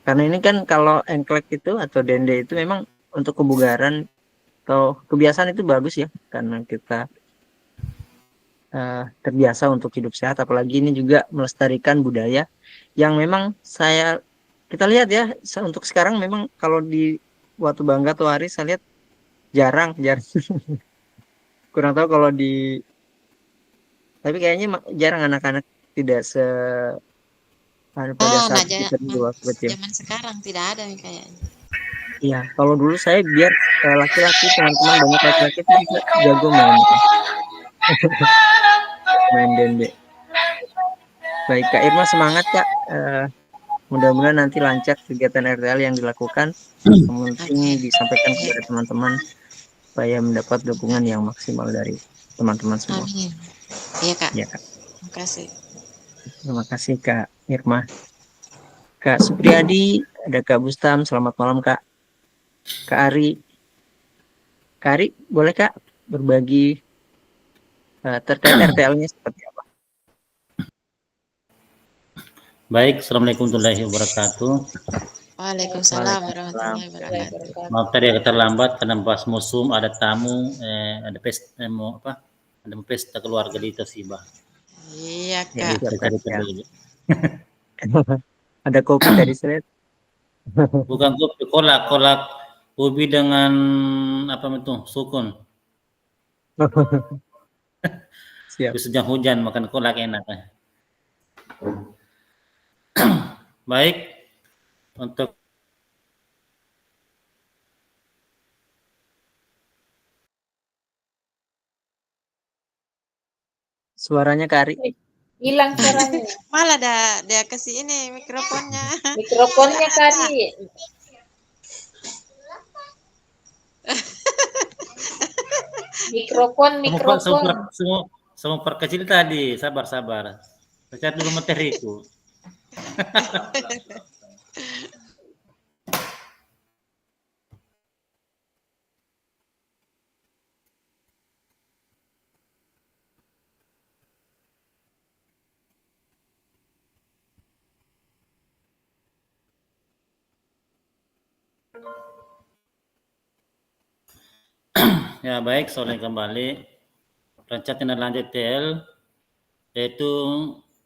Speaker 1: Karena ini kan kalau engklek itu atau dende itu memang untuk kebugaran atau kebiasaan itu bagus ya, karena kita terbiasa untuk hidup sehat, apalagi ini juga melestarikan budaya yang memang kita lihat ya untuk sekarang memang kalau di Watu Bangga atau Hari saya lihat jarang kurang tahu kalau tapi kayaknya jarang anak-anak tidak pada saat kita di waktu kecil.
Speaker 2: Zaman sekarang tidak ada kayaknya.
Speaker 1: Iya, kalau dulu saya biar laki-laki teman-teman banyak laki-laki itu bisa jago main. Main dende. Baik Kak Irma, semangat Kak. Mudah-mudahan nanti lancar kegiatan RTL yang dilakukan. Yang penting disampaikan kepada teman-teman supaya mendapat dukungan yang maksimal dari teman-teman semua.
Speaker 2: Amin. Iya Kak.
Speaker 1: Ya Kak.
Speaker 2: Terima kasih.
Speaker 1: Terima kasih Kak Irma. Kak Supriyadi, ada Kak Bustam. Selamat malam Kak. Kak Ari. Kak Ari, boleh Kak berbagi terkait RTL-nya seperti apa?
Speaker 5: Baik, Assalamualaikum warahmatullahi wabarakatuh.
Speaker 2: Waalaikumsalam warahmatullahi wabarakatuh.
Speaker 5: Maaf tadi agak terlambat karena pas musim ada tamu, ada pesta, ada pesta keluarga di Toshiba.
Speaker 2: Iya
Speaker 1: Ya,
Speaker 2: Kak.
Speaker 5: Saya cari dulu.
Speaker 1: Ada kopi tadi sore.
Speaker 5: Bukan kopi, kolak ubi dengan apa itu sukun.
Speaker 1: Siap.
Speaker 5: Bisa hujan makan kolak enak. Baik, untuk
Speaker 1: Suaranya Kak Ari.
Speaker 3: Hilang suaranya.
Speaker 2: Malah dia kasih ini mikrofonnya.
Speaker 3: Mikrofonnya Kari. Mikrofon.
Speaker 5: semua perkecil tadi, sabar. Baca dulu materiku. Ya baik, sore kembali. Rencana lanjut TL yaitu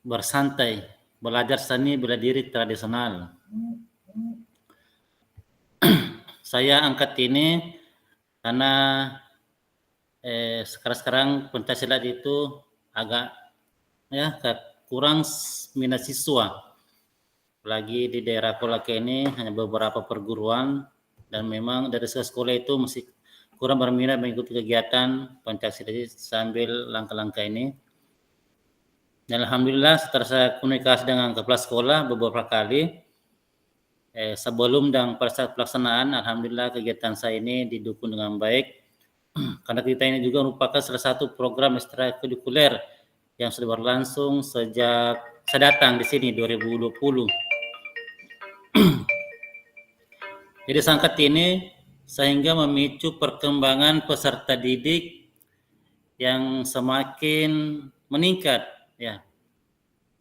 Speaker 5: bersantai, belajar seni bela diri tradisional. Saya angkat ini karena sekarang pencaksilat itu agak kurang minat siswa. Apalagi di daerah Kolaka ini hanya beberapa perguruan dan memang dari sekolah itu masih kurang berminat mengikuti kegiatan Pancasila sambil langkah-langkah ini. Dan alhamdulillah setelah saya komunikasi dengan kepala sekolah beberapa kali, sebelum dan pada saat pelaksanaan, alhamdulillah kegiatan saya ini didukung dengan baik. Karena kita ini juga merupakan salah satu program ekstrakurikuler yang sudah berlangsung sejak saya datang di sini 2020. Jadi sangkat ini sehingga memicu perkembangan peserta didik yang semakin meningkat ya.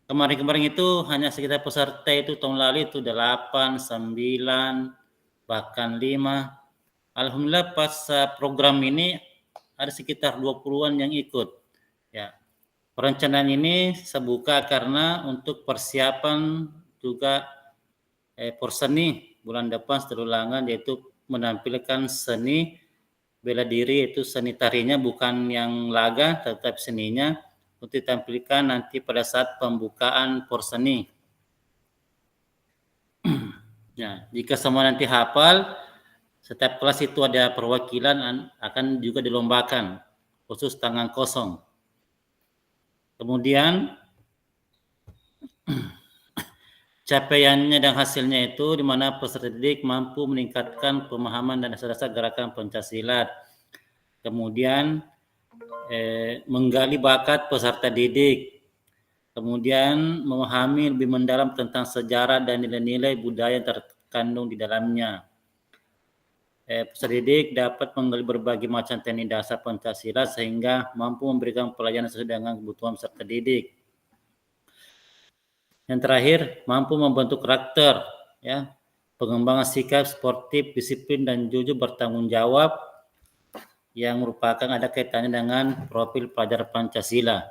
Speaker 5: Kemarin itu hanya sekitar peserta itu tahun lalu itu 8, 9, bahkan 5. Alhamdulillah pas program ini ada sekitar 20-an yang ikut. Ya. Perencanaan ini saya buka karena untuk persiapan juga porseni bulan depan seterulangan yaitu menampilkan seni bela diri, yaitu seni tarinya bukan yang laga tetap seninya untuk ditampilkan nanti pada saat pembukaan porseni. Nah, jika semua nanti hafal, setiap kelas itu ada perwakilan akan juga dilombakan khusus tangan kosong. Kemudian capaiannya dan hasilnya itu di mana peserta didik mampu meningkatkan pemahaman dan dasar-dasar gerakan pencaksilat. Kemudian menggali bakat peserta didik. Kemudian memahami lebih mendalam tentang sejarah dan nilai-nilai budaya yang terkandung di dalamnya. Peserta didik dapat menggali berbagai macam teknik dasar Pancasila sehingga mampu memberikan pelayanan sesuai dengan kebutuhan peserta didik. Yang terakhir, mampu membentuk karakter, ya, pengembangan sikap sportif, disiplin dan jujur bertanggung jawab yang merupakan ada kaitannya dengan profil pelajar Pancasila.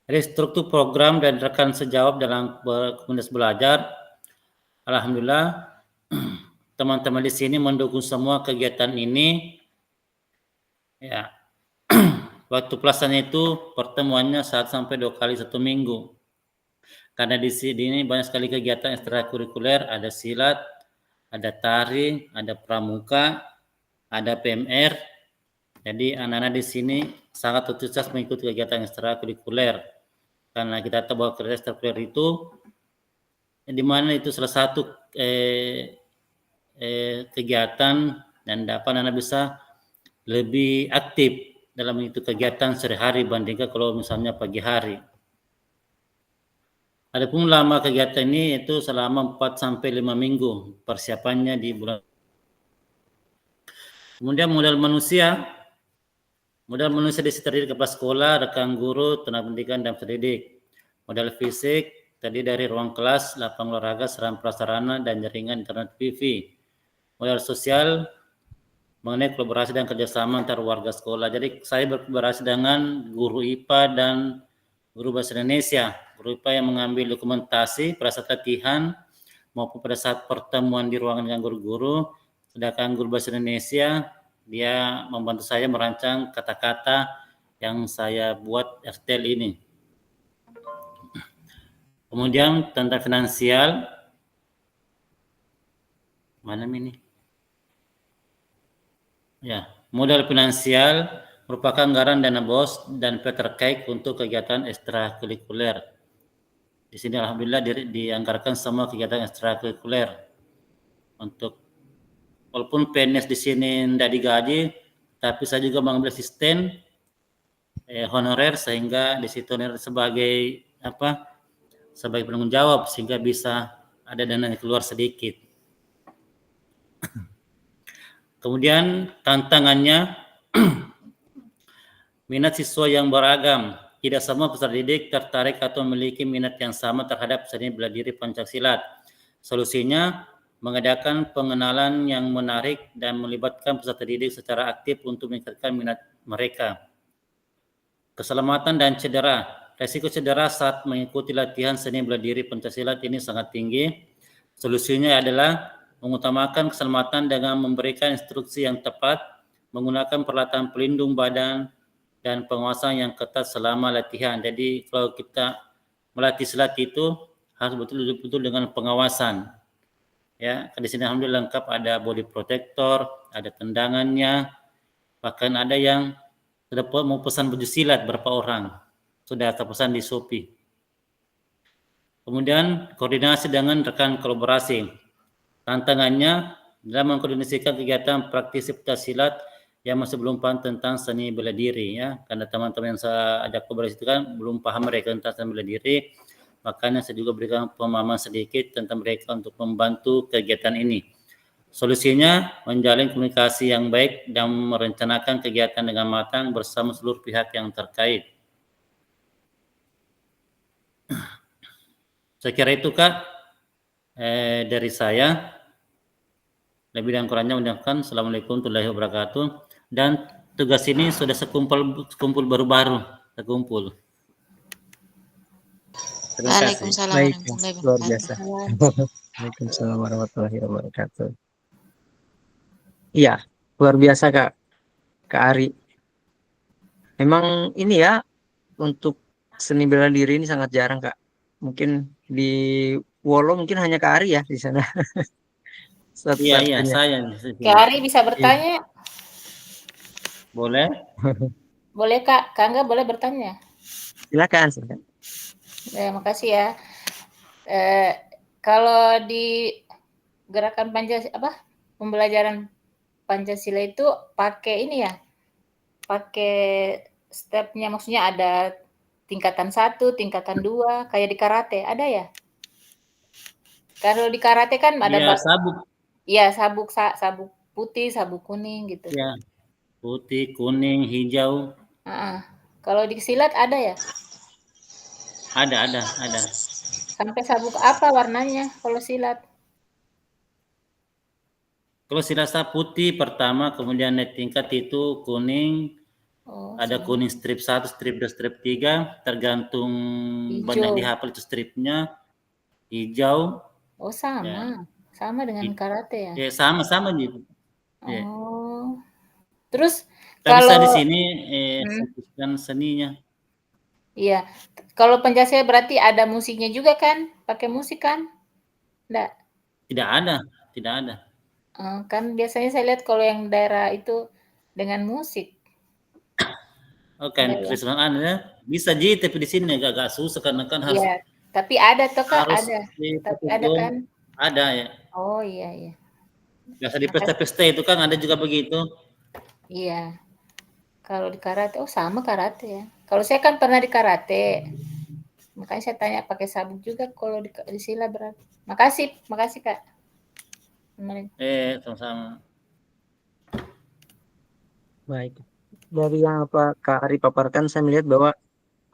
Speaker 5: Jadi struktur program dan rekan sejawab dalam komunitas belajar, alhamdulillah teman-teman di sini mendukung semua kegiatan ini. Ya. Waktu pelaksanaan itu pertemuannya 1 sampai 2 kali 1 minggu. Karena di sini ini banyak sekali kegiatan ekstrakurikuler, ada silat, ada tari, ada pramuka, ada PMR. Jadi anak-anak di sini sangat antusias mengikuti kegiatan ekstrakurikuler. Karena kita tahu bahwa kegiatan ekstrakurikuler itu di mana itu salah satu kegiatan dan dapat anak bisa lebih aktif dalam itu kegiatan sehari-hari bandingkan kalau misalnya pagi hari. Adapun lama kegiatan ini itu selama 4 sampai 5 minggu persiapannya di bulan. Kemudian modal manusia di terdiri kepala sekolah, rekan guru, tenaga pendidikan dan pendidik. Modal fisik tadi dari ruang kelas, lapang olahraga, sarana prasarana dan jaringan internet wifi. Modal sosial mengenai kolaborasi dan kerjasama antar warga sekolah. Jadi saya berkolaborasi dengan guru IPA dan guru bahasa Indonesia. Guru IPA yang mengambil dokumentasi pada saat latihan maupun pada saat pertemuan di ruangan dengan guru-guru. Sedangkan guru bahasa Indonesia dia membantu saya merancang kata-kata yang saya buat RTL ini. Kemudian tentang finansial, mana ini? Ya, modal finansial merupakan anggaran dana BOS dan terkait untuk kegiatan ekstrakurikuler. Di sini alhamdulillah dianggarkan semua kegiatan ekstrakurikuler. Untuk walaupun PNS di sini tidak digaji, tapi saya juga mengambil asisten honorer sehingga di situ sebagai sebagai penanggung jawab sehingga bisa ada dana yang keluar sedikit. Kemudian tantangannya minat siswa yang beragam. Tidak semua peserta didik tertarik atau memiliki minat yang sama terhadap seni bela diri Pencaksilat. Solusinya mengadakan pengenalan yang menarik dan melibatkan peserta didik secara aktif untuk meningkatkan minat mereka. Keselamatan dan cedera. Risiko cedera saat mengikuti latihan seni bela diri Pencaksilat ini sangat tinggi. Solusinya adalah mengutamakan keselamatan dengan memberikan instruksi yang tepat, menggunakan peralatan pelindung badan, dan pengawasan yang ketat selama latihan. Jadi kalau kita melatih silat itu harus betul-betul dengan pengawasan. Ya, di sini alhamdulillah lengkap, ada body protector, ada tendangannya, bahkan ada yang sudah mau pesan baju silat berapa orang, sudah terpesan di Shopee. Kemudian koordinasi dengan rekan kolaborasi. Tantangannya dalam mengkoordinasikan kegiatan praktisi pencaksilat yang masih belum paham tentang seni bela diri, ya, karena teman-teman yang saya ajak kolaborasi itu kan belum paham mereka tentang seni bela diri, makanya saya juga berikan pemahaman sedikit tentang mereka untuk membantu kegiatan ini. Solusinya menjalin komunikasi yang baik dan merencanakan kegiatan dengan matang bersama seluruh pihak yang terkait. Saya kira itu Kak dari saya. Lebih dan kurangnya mengucapkan Assalamualaikum warahmatullahi wabarakatuh. Dan tugas ini sudah sekumpul baru-baru terkumpul. Terima kasih.
Speaker 2: Waalaikumsalam
Speaker 1: Baik,
Speaker 2: warahmatullahi
Speaker 1: luar biasa.
Speaker 2: wabarakatuh.
Speaker 1: Waalaikumsalam warahmatullahi wabarakatuh. Iya, luar biasa Kak Ari. Memang ini ya, untuk seni bela diri ini sangat jarang Kak. Mungkin di Wolo mungkin hanya Kak Ari ya di sana.
Speaker 5: Iya, saya.
Speaker 3: Kak Ari bisa bertanya?
Speaker 5: Boleh?
Speaker 3: Boleh Kak, Angga boleh bertanya?
Speaker 1: Silakan.
Speaker 3: Terima kasih ya. Kalau di gerakan pembelajaran Pancasila itu pakai ini ya, pakai stepnya, maksudnya ada tingkatan 1, tingkatan 2, kayak di karate, ada ya? Kalau di karate kan ada
Speaker 5: sabuk.
Speaker 3: Iya, sabuk putih, sabuk kuning gitu.
Speaker 5: Ya, putih, kuning, hijau.
Speaker 3: Kalau di silat ada ya?
Speaker 5: Ada.
Speaker 3: Sampai sabuk apa warnanya kalau silat?
Speaker 5: Kalau silat putih pertama, kemudian naik tingkat itu kuning. Ada kuning strip 1, strip 2, strip 3, tergantung hijau. Banyak dihafal itu stripnya. Hijau.
Speaker 3: Oh, sama. Ya. Sama dengan karate ya?
Speaker 5: Ya, sama gitu. Ya.
Speaker 3: Oh. Terus
Speaker 5: kalau bisa di sini fokuskan seninya.
Speaker 3: Iya. Kalau Pancasila berarti ada musiknya juga kan? Pakai musik kan? Enggak.
Speaker 5: Tidak ada.
Speaker 3: Kan biasanya saya lihat kalau yang daerah itu dengan musik.
Speaker 5: Oh, kan
Speaker 3: Ada ya?
Speaker 5: Kristen ya. Bisa ji, tapi di sini agak susah karena kan harus
Speaker 3: Iya, tapi ada toh Kak,
Speaker 5: harus
Speaker 3: ada.
Speaker 5: di
Speaker 3: Tapi
Speaker 5: satu
Speaker 3: ada
Speaker 5: gong.
Speaker 3: kan?
Speaker 5: Ada ya.
Speaker 3: Oh iya iya.
Speaker 5: Biasa di
Speaker 3: Makasih.
Speaker 5: pesta-pesta itu kan ada juga begitu.
Speaker 3: Iya. Kalau di karate, oh sama karate ya. Kalau saya kan pernah di karate, makanya saya tanya pakai sabuk juga kalau di sila berarti. Makasih Kak. Kemarin.
Speaker 5: Sama-sama.
Speaker 1: Baik. Dari yang apa Kak Ari paparkan, saya melihat bahwa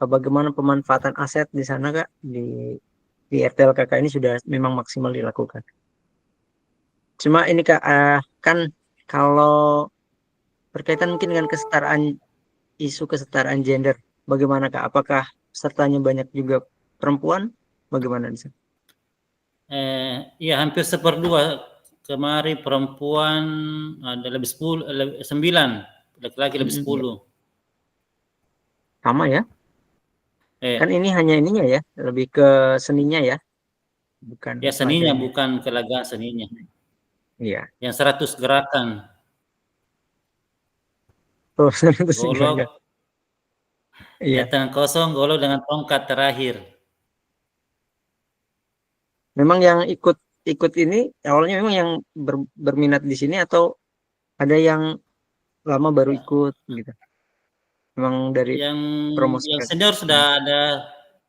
Speaker 1: bagaimana pemanfaatan aset di sana Kak, di RTL Kakak ini sudah memang maksimal dilakukan. Cuma ini Kak, kan kalau berkaitan mungkin dengan isu kesetaraan gender, bagaimana Kak? Apakah pesertanya banyak juga perempuan? Bagaimana di sana?
Speaker 5: Ya hampir seperdua. Kemari perempuan ada lebih 9, laki-laki lebih
Speaker 1: Iya.
Speaker 5: 10.
Speaker 1: Sama ya? Kan
Speaker 5: Eh,
Speaker 1: ini hanya ininya ya, lebih ke seninya ya, bukan
Speaker 5: ya seninya
Speaker 1: laganya.
Speaker 5: bukan kelagaan seninya.
Speaker 1: Iya.
Speaker 5: Yang 100 gerakan,
Speaker 1: Oh, itu segala
Speaker 5: golok,
Speaker 1: ya.
Speaker 5: ya
Speaker 1: Iya.
Speaker 5: tangan kosong, golok dengan tongkat terakhir.
Speaker 1: Memang yang ikut ini awalnya memang yang berminat di sini atau ada yang lama baru ikut gitu. Memang dari
Speaker 5: Yang
Speaker 1: promosi.
Speaker 5: senior sudah ada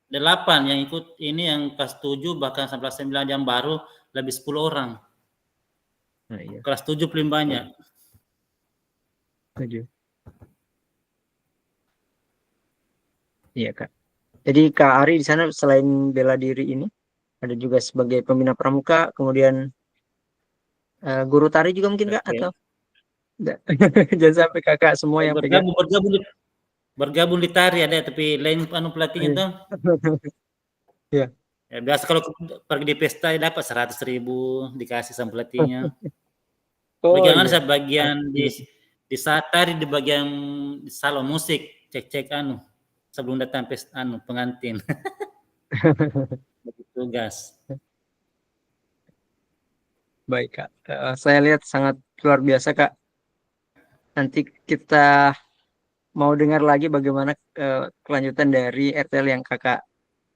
Speaker 5: 8 yang ikut ini, yang kelas 7 bahkan sampai 9 yang baru lebih 10 orang.
Speaker 1: Nah, iya.
Speaker 5: Kelas 7 paling banyak.
Speaker 1: Setuju. Iya, Kak. Jadi Kak Ari di sana selain bela diri ini ada juga sebagai pembina pramuka, kemudian guru tari juga mungkin Kak,
Speaker 5: Oke.
Speaker 1: atau enggak? Jangan sampai Kakak semua yang pegang.
Speaker 5: Bergabung di tari ada, tapi lain pelatihnya
Speaker 1: Iya.
Speaker 5: tuh.
Speaker 1: Iya.
Speaker 5: Ya, biasa kalau pergi di pesta dapat 100.000 dikasih sama pelatihnya.
Speaker 1: Oh
Speaker 5: Bagian
Speaker 1: iya.
Speaker 5: saya bagian di saat tari, di bagian di salon musik, cek sebelum datang pengantin. Tugas.
Speaker 1: Baik Kak. Saya lihat sangat luar biasa Kak. Nanti kita mau dengar lagi bagaimana kelanjutan dari RTL yang Kakak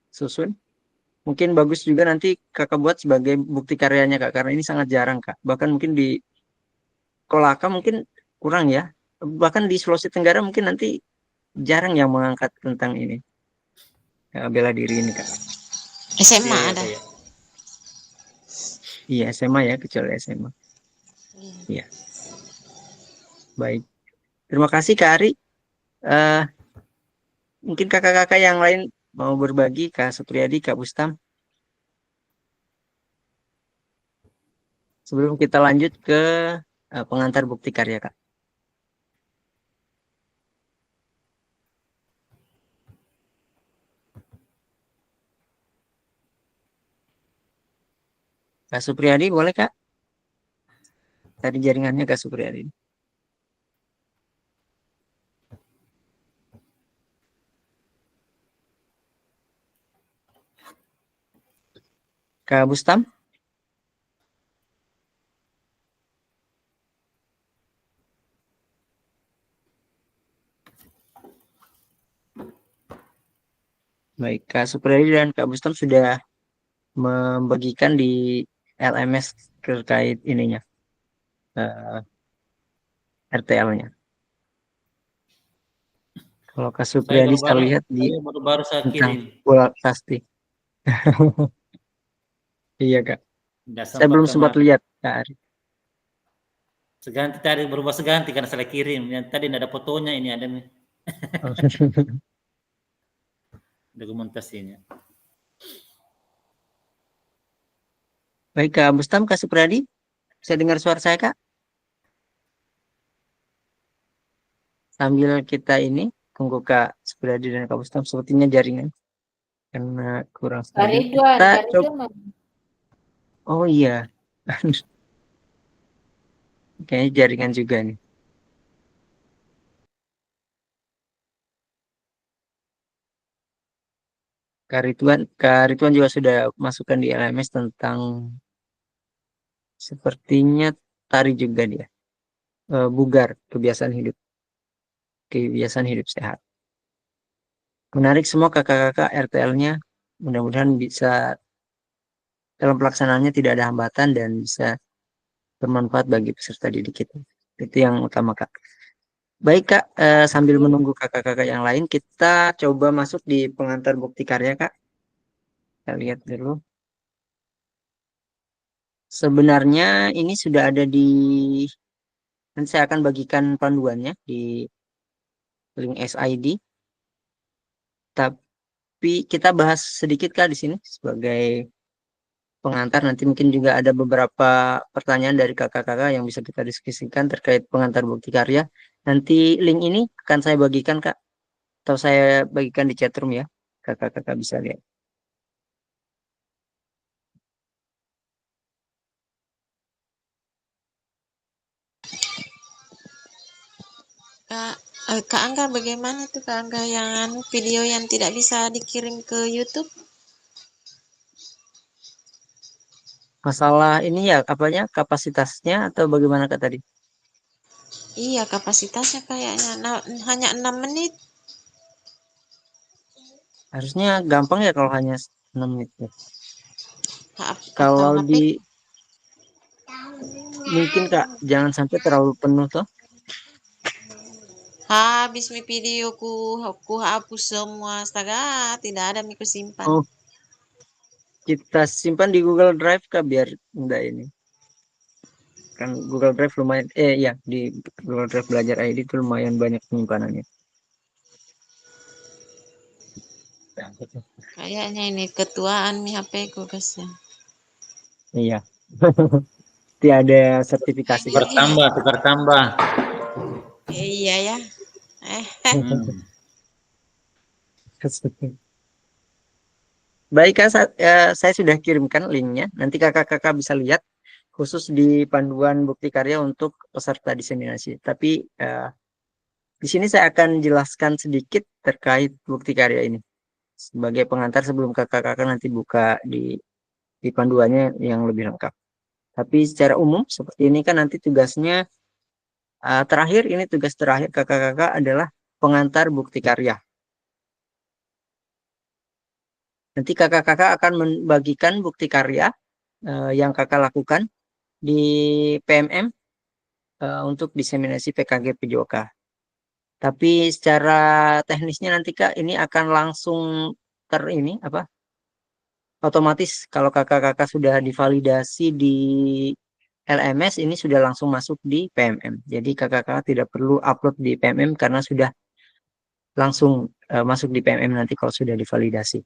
Speaker 1: susun. Mungkin bagus juga nanti Kakak buat sebagai bukti karyanya Kak, karena ini sangat jarang Kak. Bahkan mungkin di Kolaka mungkin kurang ya. Bahkan di Sulawesi Tenggara mungkin nanti jarang yang mengangkat tentang ini. Bela diri ini Kak.
Speaker 2: SMA
Speaker 5: Iya, iya,
Speaker 2: ada.
Speaker 5: iya.
Speaker 1: Iya SMA ya, kecuali SMA. Iya. Baik. Terima kasih Kak Ari. Eh, Mungkin kakak-kakak yang lain mau berbagi, Kak Supriyadi, Kak Bustam. Sebelum kita lanjut ke pengantar bukti karya, Kak. Kak Supriyadi, boleh Kak? Tadi jaringannya Kak Supriyadi. Kak Bustam? Baik, Kak Supriyadi dan Kak Bustam sudah membagikan di LMS terkait ininya, RTL-nya. Kalau Kak
Speaker 5: Saya
Speaker 1: Supriyadi saya lihat di
Speaker 5: baru saya
Speaker 1: tentang
Speaker 5: kirim.
Speaker 1: bola pasti. Iya, Kak.
Speaker 5: Nggak
Speaker 1: Saya
Speaker 5: sempat
Speaker 1: belum sempat
Speaker 5: kemarin.
Speaker 1: lihat, Kak Ari.
Speaker 5: Seganti tadi, berubah seganti karena saya kirim. Yang tadi nggak ada fotonya, ini ada nih dokumentasinya.
Speaker 1: Baik, Kak Bustam, Kak Supriyadi. Saya dengar suara saya, Kak. Sambil kita ini tunggu Kak Supriyadi dan Kak Bustam, sepertinya jaringan karena kurang
Speaker 3: Kak
Speaker 1: stabil.
Speaker 3: Ridwan,
Speaker 1: Kita
Speaker 3: Kak
Speaker 1: coba.
Speaker 3: Ridwan.
Speaker 1: Oh iya, kayaknya jaringan juga nih. Kak Ridwan juga sudah masukkan di LMS tentang sepertinya tari juga dia. Bugar, kebiasaan hidup sehat. Menarik semua kakak-kakak RTL-nya. Mudah-mudahan bisa dalam pelaksanaannya tidak ada hambatan dan bisa bermanfaat bagi peserta didik kita. Itu yang utama, Kak. Baik, Kak, sambil menunggu kakak-kakak yang lain, kita coba masuk di pengantar bukti karya, Kak. Kita lihat dulu. Sebenarnya ini sudah ada nanti saya akan bagikan panduannya di link SID. Tapi kita bahas sedikit, Kak, di sini sebagai pengantar. Nanti mungkin juga ada beberapa pertanyaan dari kakak-kakak yang bisa kita diskusikan terkait pengantar bukti karya. Nanti link ini akan saya bagikan, Kak, atau saya bagikan di chatroom ya. Kakak-kakak bisa lihat.
Speaker 2: Kak Angga, bagaimana tuh Kak Angga yang video yang tidak bisa dikirim ke YouTube?
Speaker 1: Masalah ini ya, apanya, kapasitasnya atau bagaimana, Kak, tadi?
Speaker 2: Iya, kapasitasnya kayaknya hanya 6 menit.
Speaker 1: Harusnya gampang ya kalau hanya 6 menit ya.
Speaker 2: Atau
Speaker 1: Kalau
Speaker 2: HP.
Speaker 1: mungkin, Kak, jangan sampai terlalu penuh tuh.
Speaker 2: Habis mi videoku, aku hapus semua. Astaga, tidak ada miku simpan.
Speaker 1: Oh, kita simpan di Google Drive, Kak, biar enggak ini. Kan Google Drive lumayan, ya, di Google Drive Belajar ID itu lumayan banyak penyimpanannya.
Speaker 2: Kayaknya ini ketuaan mi HP ku guysnya.
Speaker 1: Iya. Tiada sertifikasi.
Speaker 5: Tukar tambah.
Speaker 2: Iya ya.
Speaker 1: Baik, Kak, saya sudah kirimkan linknya. Nanti kakak-kakak bisa lihat khusus di panduan bukti karya untuk peserta diseminasi. Tapi di sini saya akan jelaskan sedikit terkait bukti karya ini sebagai pengantar sebelum kakak-kakak nanti buka di panduannya yang lebih lengkap. Tapi secara umum seperti ini kan nanti tugasnya terakhir, ini tugas terakhir kakak-kakak adalah pengantar bukti karya. Nanti kakak-kakak akan membagikan bukti karya yang kakak lakukan di PMM untuk diseminasi PKG PJOK. Tapi secara teknisnya nanti, Kak, ini akan langsung otomatis kalau kakak-kakak sudah divalidasi di LMS, ini sudah langsung masuk di PMM. Jadi kakak-kakak tidak perlu upload di PMM karena sudah langsung masuk di PMM nanti kalau sudah divalidasi.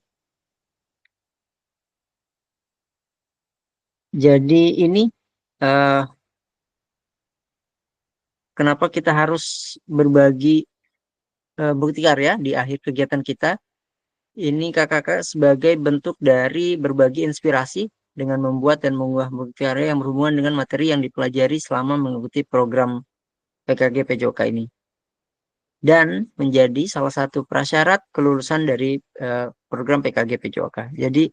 Speaker 1: Jadi ini kenapa kita harus berbagi bukti karya di akhir kegiatan kita. Ini kakak-kakak sebagai bentuk dari berbagi inspirasi dengan membuat dan mengunggah bukti karya yang berhubungan dengan materi yang dipelajari selama mengikuti program PKG PJOK ini. Dan menjadi salah satu prasyarat kelulusan dari program PKG PJOK. Jadi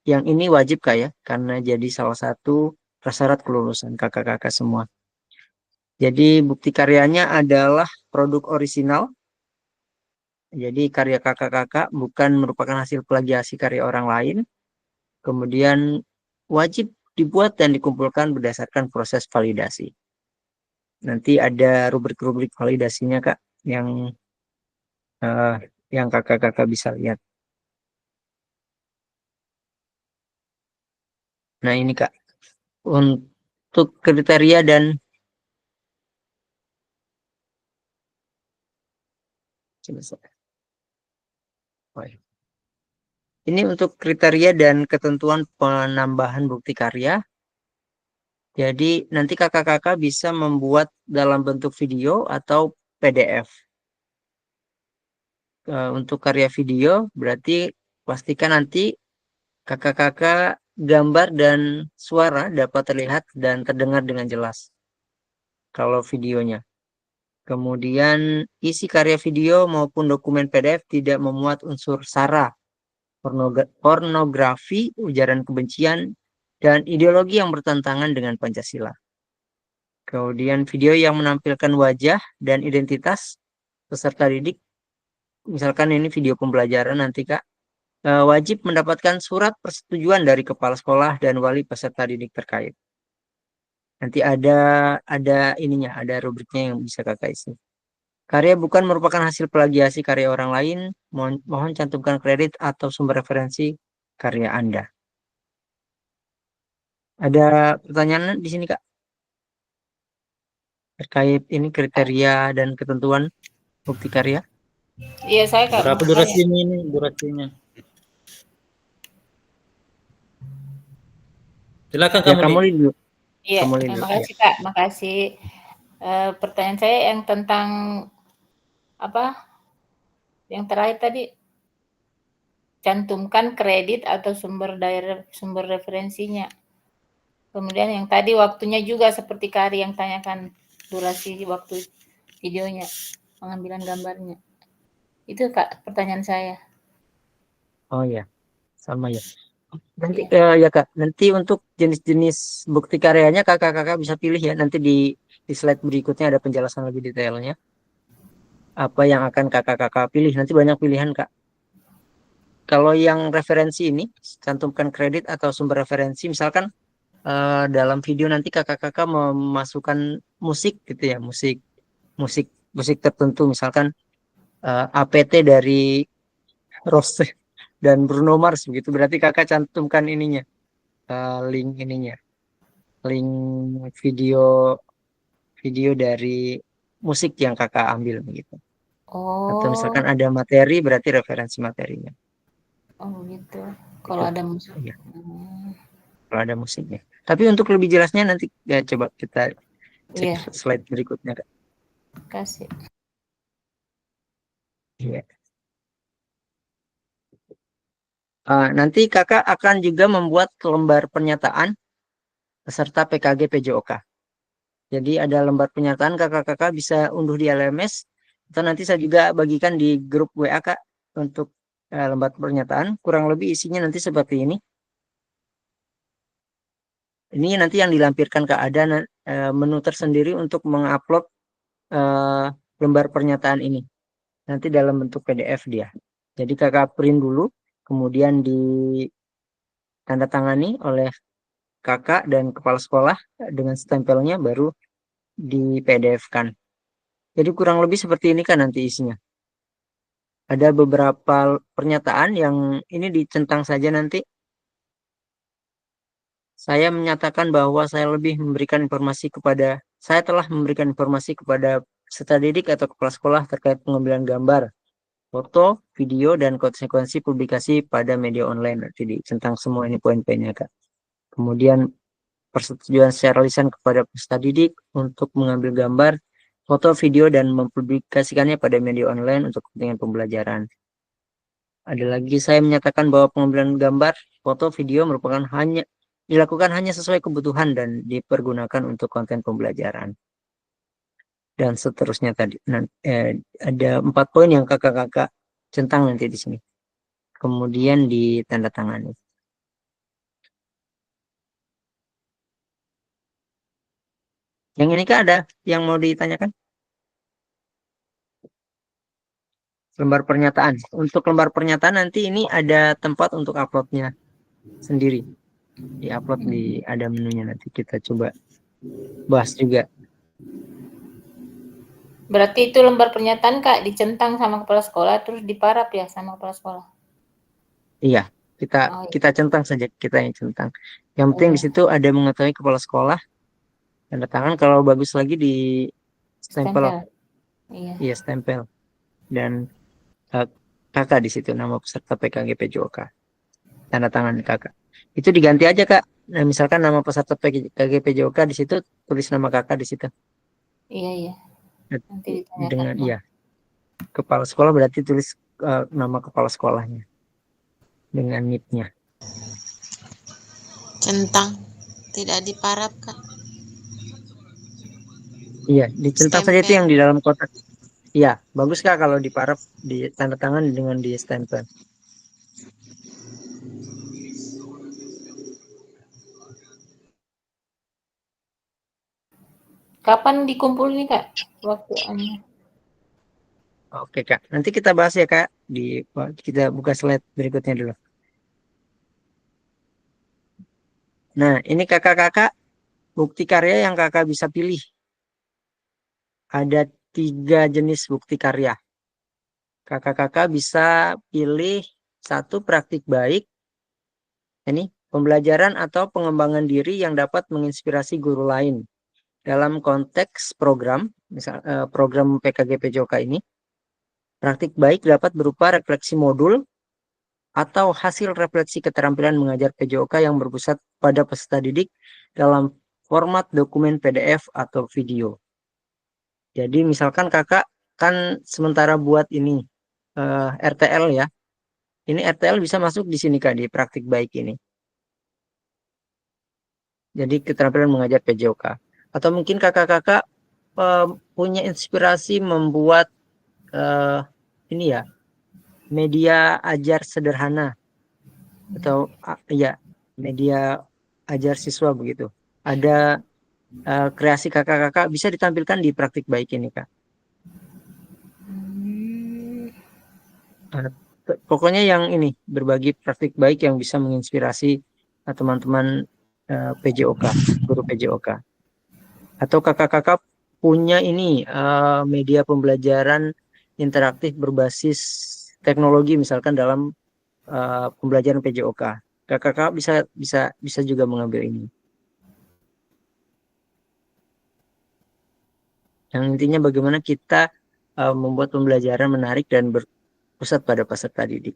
Speaker 1: yang ini wajib, Kak, ya, karena jadi salah satu prasyarat kelulusan kakak-kakak semua. Jadi bukti karyanya adalah produk orisinal. Jadi karya kakak-kakak bukan merupakan hasil plagiasi karya orang lain. Kemudian wajib dibuat dan dikumpulkan berdasarkan proses validasi. Nanti ada rubrik-rubrik validasinya, Kak, yang kakak-kakak bisa lihat. Nah ini, Kak, untuk kriteria dan ini untuk kriteria dan ketentuan penambahan bukti karya. Jadi nanti kakak-kakak bisa membuat dalam bentuk video atau PDF. Untuk karya video berarti pastikan nanti kakak-kakak gambar dan suara dapat terlihat dan terdengar dengan jelas kalau videonya. Kemudian isi karya video maupun dokumen PDF tidak memuat unsur sara, pornografi, ujaran kebencian, dan ideologi yang bertentangan dengan Pancasila. Kemudian video yang menampilkan wajah dan identitas peserta didik. Misalkan ini video pembelajaran nanti Kak. Wajib mendapatkan surat persetujuan dari kepala sekolah dan wali peserta didik terkait. Nanti ada ininya, ada rubriknya yang bisa Kakak isi. Karya bukan merupakan hasil plagiasi karya orang lain. Mohon cantumkan kredit atau sumber referensi karya Anda. Ada pertanyaan di sini Kak? Terkait ini kriteria dan ketentuan bukti karya?
Speaker 3: Iya, saya Kak.
Speaker 5: Berapa durasinya ini? Durasinya? Silakan
Speaker 1: Ya,
Speaker 5: kamu,
Speaker 1: kamu
Speaker 5: Li.
Speaker 1: dulu.
Speaker 3: Iya,
Speaker 1: Kamu
Speaker 3: terima
Speaker 1: dulu.
Speaker 3: kasih Kak, makasih. Pertanyaan saya yang tentang apa? Yang terakhir tadi, cantumkan kredit atau sumber referensinya. Kemudian yang tadi waktunya juga seperti Kari yang tanyakan durasi waktu videonya, pengambilan gambarnya. Itu Kak pertanyaan saya.
Speaker 1: Oh ya, sama ya. Nanti
Speaker 3: Iya.
Speaker 1: ya Kak, nanti untuk jenis-jenis bukti karyanya kakak-kakak bisa pilih ya. Nanti di slide berikutnya ada penjelasan lebih detailnya. Apa yang akan kakak-kakak pilih? Nanti banyak pilihan Kak. Kalau yang referensi ini, cantumkan kredit atau sumber referensi. Misalkan dalam video nanti kakak-kakak memasukkan musik gitu ya, musik musik musik tertentu. Misalkan APT dari Rose dan Bruno Mars begitu. Berarti kakak cantumkan ininya, link ininya, link video video dari musik yang kakak ambil begitu. Atau misalkan
Speaker 3: Oh,
Speaker 1: ada materi berarti referensi materinya.
Speaker 3: oh gitu. Kalau
Speaker 1: Itu.
Speaker 3: ada musuh.
Speaker 1: Iya, kalau ada musiknya. Tapi untuk lebih jelasnya nanti ya coba kita cek
Speaker 3: Iya,
Speaker 1: slide berikutnya Kak.
Speaker 3: kasih.
Speaker 1: Iya. Nanti kakak akan juga membuat lembar pernyataan peserta PKG PJOK. Jadi ada lembar pernyataan kakak-kakak bisa unduh di LMS atau nanti saya juga bagikan di grup WA Kak untuk lembar pernyataan. Kurang lebih isinya nanti seperti ini. Ini nanti yang dilampirkan Kak ada menu tersendiri untuk mengupload eh, lembar pernyataan ini. Nanti dalam bentuk PDF dia. Jadi kakak print dulu, kemudian ditandatangani oleh kakak dan kepala sekolah dengan stempelnya baru di PDF-kan. Jadi kurang lebih seperti ini kan nanti isinya. Ada beberapa pernyataan yang ini dicentang saja nanti. Saya menyatakan bahwa saya telah memberikan informasi kepada peserta didik atau kepala sekolah terkait pengambilan gambar, foto, video, dan konsekuensi publikasi pada media online. Nanti dicentang semua ini poin-poinnya Kak. Kemudian persetujuan secara lisan kepada peserta didik untuk mengambil gambar, foto, video, dan mempublikasikannya pada media online untuk kepentingan pembelajaran. Ada lagi saya menyatakan bahwa pengambilan gambar, foto, video dilakukan hanya sesuai kebutuhan dan dipergunakan untuk konten pembelajaran. Dan seterusnya tadi. Ada 4 poin yang kakak-kakak centang nanti di sini. Kemudian ditandatangani. Yang ini Kak ada yang mau ditanyakan? Lembar pernyataan. Untuk lembar pernyataan nanti ini ada tempat untuk uploadnya sendiri. Di-upload ada menunya nanti kita coba bahas juga.
Speaker 3: Berarti itu lembar pernyataan Kak dicentang sama kepala sekolah terus diparap ya sama kepala sekolah.
Speaker 1: Iya, kita
Speaker 3: Oh, iya.
Speaker 1: kita centang saja, kita yang centang. Yang penting di situ ada mengetahui kepala sekolah, tanda tangan, kalau bagus lagi di stempel.
Speaker 3: Stempel. Iya.
Speaker 1: Iya, stempel. Dan kakak di situ nama peserta PKG PJOK. Tanda tangan kakak. Itu diganti aja Kak. Nah, misalkan nama peserta PKG PJOK di situ tulis nama kakak di situ.
Speaker 3: Iya, iya. Nanti ditanyakan.
Speaker 1: Dengan iya. Kepala sekolah berarti tulis nama kepala sekolahnya dengan NIP-nya.
Speaker 2: Centang, tidak diparap Kak.
Speaker 1: Iya, dicentang saja itu
Speaker 2: Stempel.
Speaker 1: yang di dalam kotak. Iya, bagus Kak kalau diparaf, di tanda tangan dengan di stempel.
Speaker 3: Kapan dikumpul nih Kak? Waktunya.
Speaker 1: Oke Kak, nanti kita bahas ya Kak. Kita buka slide berikutnya dulu. Nah, ini kakak-kakak bukti karya yang kakak bisa pilih. Ada 3 jenis bukti karya. Kakak-kakak bisa pilih satu praktik baik. Ini pembelajaran atau pengembangan diri yang dapat menginspirasi guru lain. Dalam konteks program, misal program PKG PJOK ini, praktik baik dapat berupa refleksi modul atau hasil refleksi keterampilan mengajar PJOK yang berpusat pada peserta didik dalam format dokumen PDF atau video. Jadi misalkan kakak kan sementara buat ini RTL ya. Ini RTL bisa masuk di sini Kak, di praktik baik ini. Jadi keterampilan mengajar PJOK. Atau mungkin kakak-kakak punya inspirasi membuat ini ya, media ajar sederhana. Atau ya, media ajar siswa begitu. Ada kreasi kakak-kakak bisa ditampilkan di praktik baik ini Kak. Pokoknya yang ini, berbagi praktik baik yang bisa menginspirasi teman-teman PJOK, guru PJOK. Atau kakak-kakak punya ini media pembelajaran interaktif berbasis teknologi misalkan dalam pembelajaran PJOK. Kakak-kakak bisa juga mengambil ini. Yang intinya bagaimana kita membuat pembelajaran menarik dan berpusat pada peserta didik.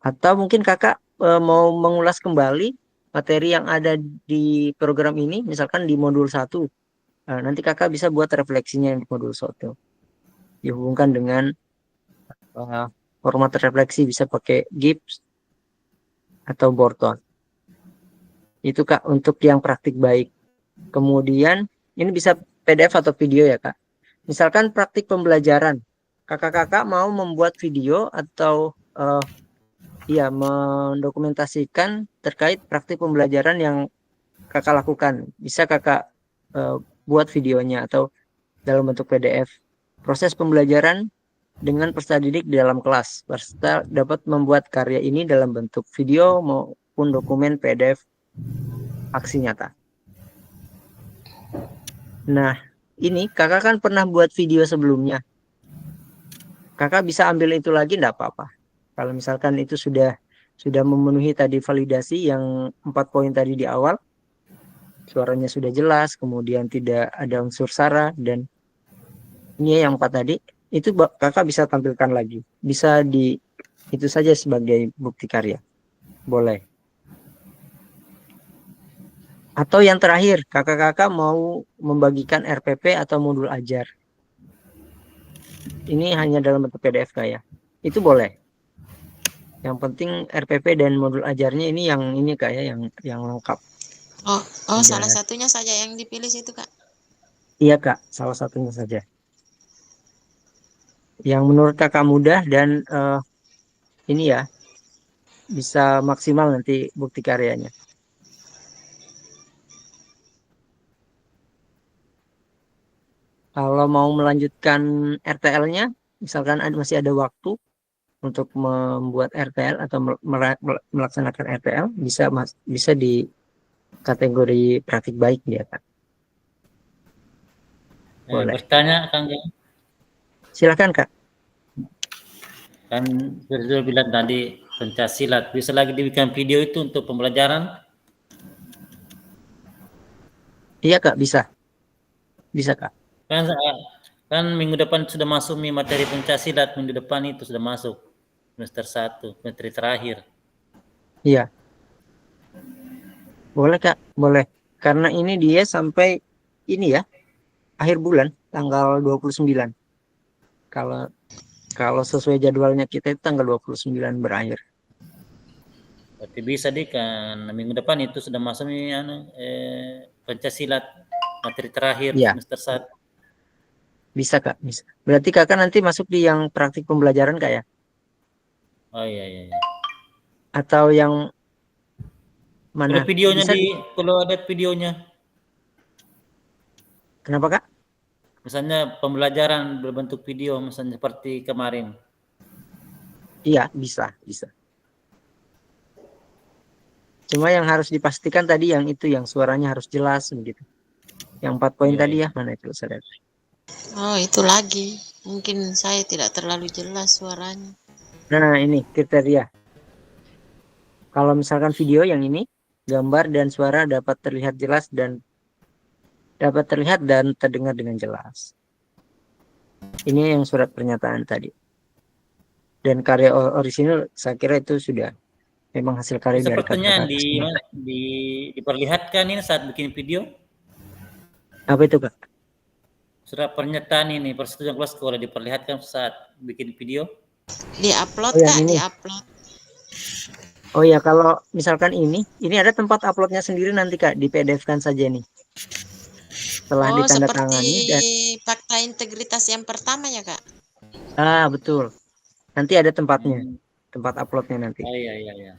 Speaker 1: Atau mungkin kakak mau mengulas kembali materi yang ada di program ini, misalkan di modul 1. Nanti kakak bisa buat refleksinya di modul 1. Dihubungkan dengan format refleksi, bisa pakai GIPS atau Boardton. Itu Kak untuk yang praktik baik. Kemudian ini bisa PDF atau video ya Kak. Misalkan praktik pembelajaran, kakak-kakak mau membuat video atau ya mendokumentasikan terkait praktik pembelajaran yang kakak lakukan. Bisa kakak buat videonya atau dalam bentuk PDF. Proses pembelajaran dengan peserta didik di dalam kelas. Peserta dapat membuat karya ini dalam bentuk video maupun dokumen PDF aksi nyata. Nah, ini kakak kan pernah buat video sebelumnya. Kakak bisa ambil itu lagi enggak apa-apa. Kalau misalkan itu sudah memenuhi tadi validasi yang 4 poin tadi di awal, suaranya sudah jelas, kemudian tidak ada unsur sara, dan ini yang 4 tadi, itu kakak bisa tampilkan lagi. Bisa itu saja sebagai bukti karya. Boleh. Atau yang terakhir, kakak-kakak mau membagikan RPP atau modul ajar. Ini hanya dalam bentuk PDF kayak. Itu boleh. Yang penting RPP dan modul ajarnya ini kayak yang lengkap.
Speaker 2: Oh, salah satunya saja yang dipilih situ Kak.
Speaker 1: Iya Kak, salah satunya saja. Yang menurut kakak mudah dan ini ya bisa maksimal nanti bukti karyanya. Kalau mau melanjutkan RTL-nya, misalkan masih ada waktu untuk membuat RTL atau melaksanakan RTL, bisa di kategori praktik baik dia Kak. Boleh.
Speaker 5: Bertanya Kang.
Speaker 1: Silakan Kak.
Speaker 5: Kan sudah bilang tadi pencaksilat, bisa lagi dibikin video itu untuk pembelajaran?
Speaker 1: Iya Kak, bisa. Bisa Kak.
Speaker 5: Kan minggu depan sudah masuk nih materi pencaksilat, minggu depan itu sudah masuk semester 1, materi terakhir.
Speaker 1: Iya. Boleh Kak, boleh. Karena ini dia sampai ini ya, akhir bulan tanggal 29. Kalau sesuai jadwalnya kita itu tanggal 29 berakhir.
Speaker 5: Berarti bisa deh kan minggu depan itu sudah masuk nih pencaksilat materi terakhir
Speaker 1: ya.
Speaker 5: semester 1.
Speaker 1: Bisa Kak, bisa. Berarti kakak nanti masuk di yang praktik pembelajaran Kak ya?
Speaker 5: Oh iya.
Speaker 1: Atau yang mana? Kalau ada videonya,
Speaker 5: kalau ada videonya,
Speaker 1: Kenapa Kak?
Speaker 5: Misalnya pembelajaran berbentuk video, misalnya seperti kemarin.
Speaker 1: Iya, bisa. Cuma yang harus dipastikan tadi yang itu, yang suaranya harus jelas begitu. Yang 4 poin
Speaker 5: Iya,
Speaker 1: tadi
Speaker 5: iya.
Speaker 1: ya, mana itu saudara?
Speaker 2: Oh, itu lagi. Mungkin saya tidak terlalu jelas suaranya.
Speaker 1: Nah, ini kriteria. Kalau misalkan video yang ini, gambar dan suara dapat terlihat dan terdengar dengan jelas. Ini yang surat pernyataan tadi. Dan karya orisinil saya kira itu sudah memang hasil karya dari
Speaker 5: Sepertinya
Speaker 1: kakak-kakak.
Speaker 5: diperlihatkan ini saat bikin video.
Speaker 1: Apa itu Kak?
Speaker 5: Surat pernyataan ini persetujuan kepala sekolah diperlihatkan saat bikin video.
Speaker 2: Di-upload,
Speaker 1: Oh, yang
Speaker 2: Kak,
Speaker 1: ini.
Speaker 2: di-upload.
Speaker 1: Oh ya, kalau misalkan ini ada tempat uploadnya sendiri nanti Kak, di PDF-kan saja nih. Setelah
Speaker 2: Oh, seperti
Speaker 1: ditandatangani dan
Speaker 2: fakta integritas yang pertama ya, Kak?
Speaker 1: betul. Nanti ada tempatnya, tempat uploadnya nanti.
Speaker 5: Oh iya.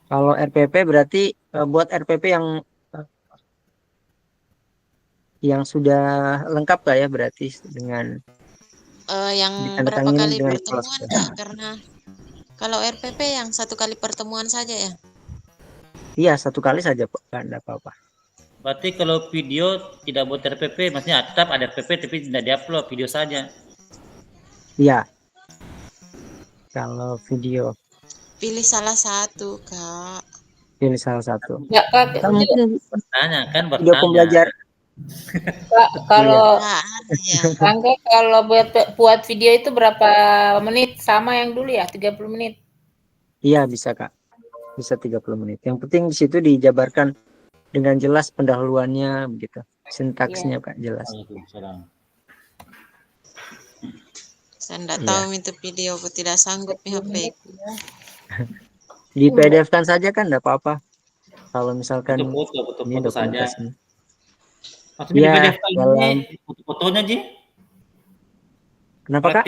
Speaker 1: Kalau RPP berarti buat RPP yang sudah lengkap Kak ya, berarti dengan
Speaker 2: Yang berapa
Speaker 1: ditandatangani
Speaker 2: kali
Speaker 1: dengan
Speaker 2: pertemuan,
Speaker 1: proses.
Speaker 2: Kak? Karena kalau RPP yang 1 kali pertemuan saja ya?
Speaker 1: Iya, 1 kali saja Pak, enggak apa-apa.
Speaker 5: Berarti kalau video tidak buat RPP, maksudnya tetap ada RPP tapi tidak diupload, video saja.
Speaker 1: Iya. Kalau video
Speaker 2: Pilih salah satu, Kak.
Speaker 1: pilih salah satu.
Speaker 3: Enggak, Kak.
Speaker 1: Atau mungkin
Speaker 5: Bertanya kan,
Speaker 1: video
Speaker 5: bertanya.
Speaker 1: pembelajar.
Speaker 3: Kak, kalau
Speaker 2: Nah, ya.
Speaker 3: Angga kalau buat video itu berapa menit? Sama yang dulu ya, 30 menit.
Speaker 1: Iya, bisa Kak. Bisa 30 menit. Yang penting di situ dijabarkan dengan jelas pendahuluannya begitu. Sintaksnya Kak jelas.
Speaker 5: Waalaikumsalam.
Speaker 2: Saya tidak
Speaker 1: Iya.
Speaker 2: tahu itu video, aku tidak sanggup di HP.
Speaker 1: Di PDF kan saja kan enggak apa-apa. Kalau misalkan
Speaker 5: Foto-foto
Speaker 1: ini
Speaker 5: saja.
Speaker 1: dokumentasinya.
Speaker 5: Maksudnya
Speaker 1: Ya,
Speaker 5: di PDF ini
Speaker 1: dalam
Speaker 5: foto-fotonya Ji.
Speaker 1: kenapa Kak?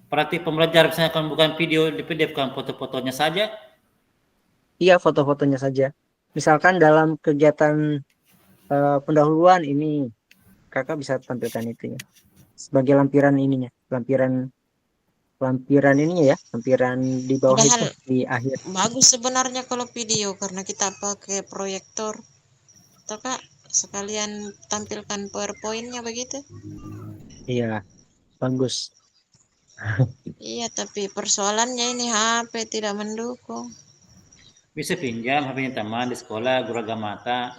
Speaker 5: Praktik pembelajaran misalnya kan bukan video di PDF kan foto-fotonya saja.
Speaker 1: Iya, foto-fotonya saja. Misalkan dalam kegiatan pendahuluan ini Kakak bisa tampilkan itu ya. Sebagai lampiran ininya, lampiran ininya ya, lampiran di bawah
Speaker 2: Padahal
Speaker 1: itu di akhir.
Speaker 2: bagus sebenarnya kalau video karena kita pakai proyektor. Atau Kak, sekalian tampilkan PowerPoint-nya begitu?
Speaker 1: Iya, bagus.
Speaker 2: Iya, tapi persoalannya ini HP tidak mendukung.
Speaker 5: Bisa pinjam HP-nya teman di sekolah, Guraga Mata.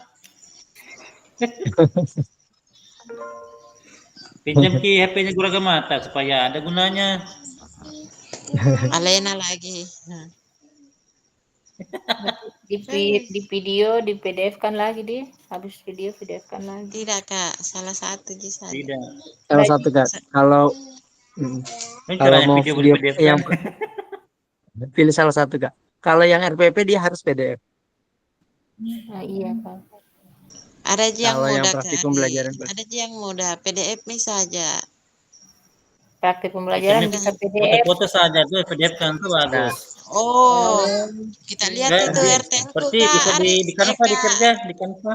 Speaker 5: Pinjam ki HP-nya Guraga Mata supaya ada gunanya.
Speaker 2: Alena lagi. Nah.
Speaker 3: Di video, di PDF kan lagi dia. Habis video, PDF kan lagi.
Speaker 2: Tidak, Kak. Salah satu saja.
Speaker 5: Tidak.
Speaker 1: Salah satu Kak. Kalau
Speaker 5: Ini
Speaker 1: kalau
Speaker 5: caranya
Speaker 1: mau
Speaker 5: video
Speaker 1: video
Speaker 5: PDF
Speaker 1: yang
Speaker 5: kan.
Speaker 1: pilih salah satu Kak. Kalau yang RPP dia harus PDF.
Speaker 3: Nah, iya, Kak.
Speaker 2: Ada aja yang
Speaker 1: Kalau yang
Speaker 2: mudah,
Speaker 1: praktik
Speaker 2: Kak.
Speaker 1: pembelajaran
Speaker 2: Ada aja yang mudah. PDF saja.
Speaker 3: Praktik pembelajaran
Speaker 5: Itu
Speaker 3: bisa PDF.
Speaker 5: foto-foto saja tuh PDF kan tuh bagus.
Speaker 2: Oh, kita lihat itu RTL
Speaker 5: Seperti
Speaker 2: Kak.
Speaker 5: bisa di Canva dikerja di Canva.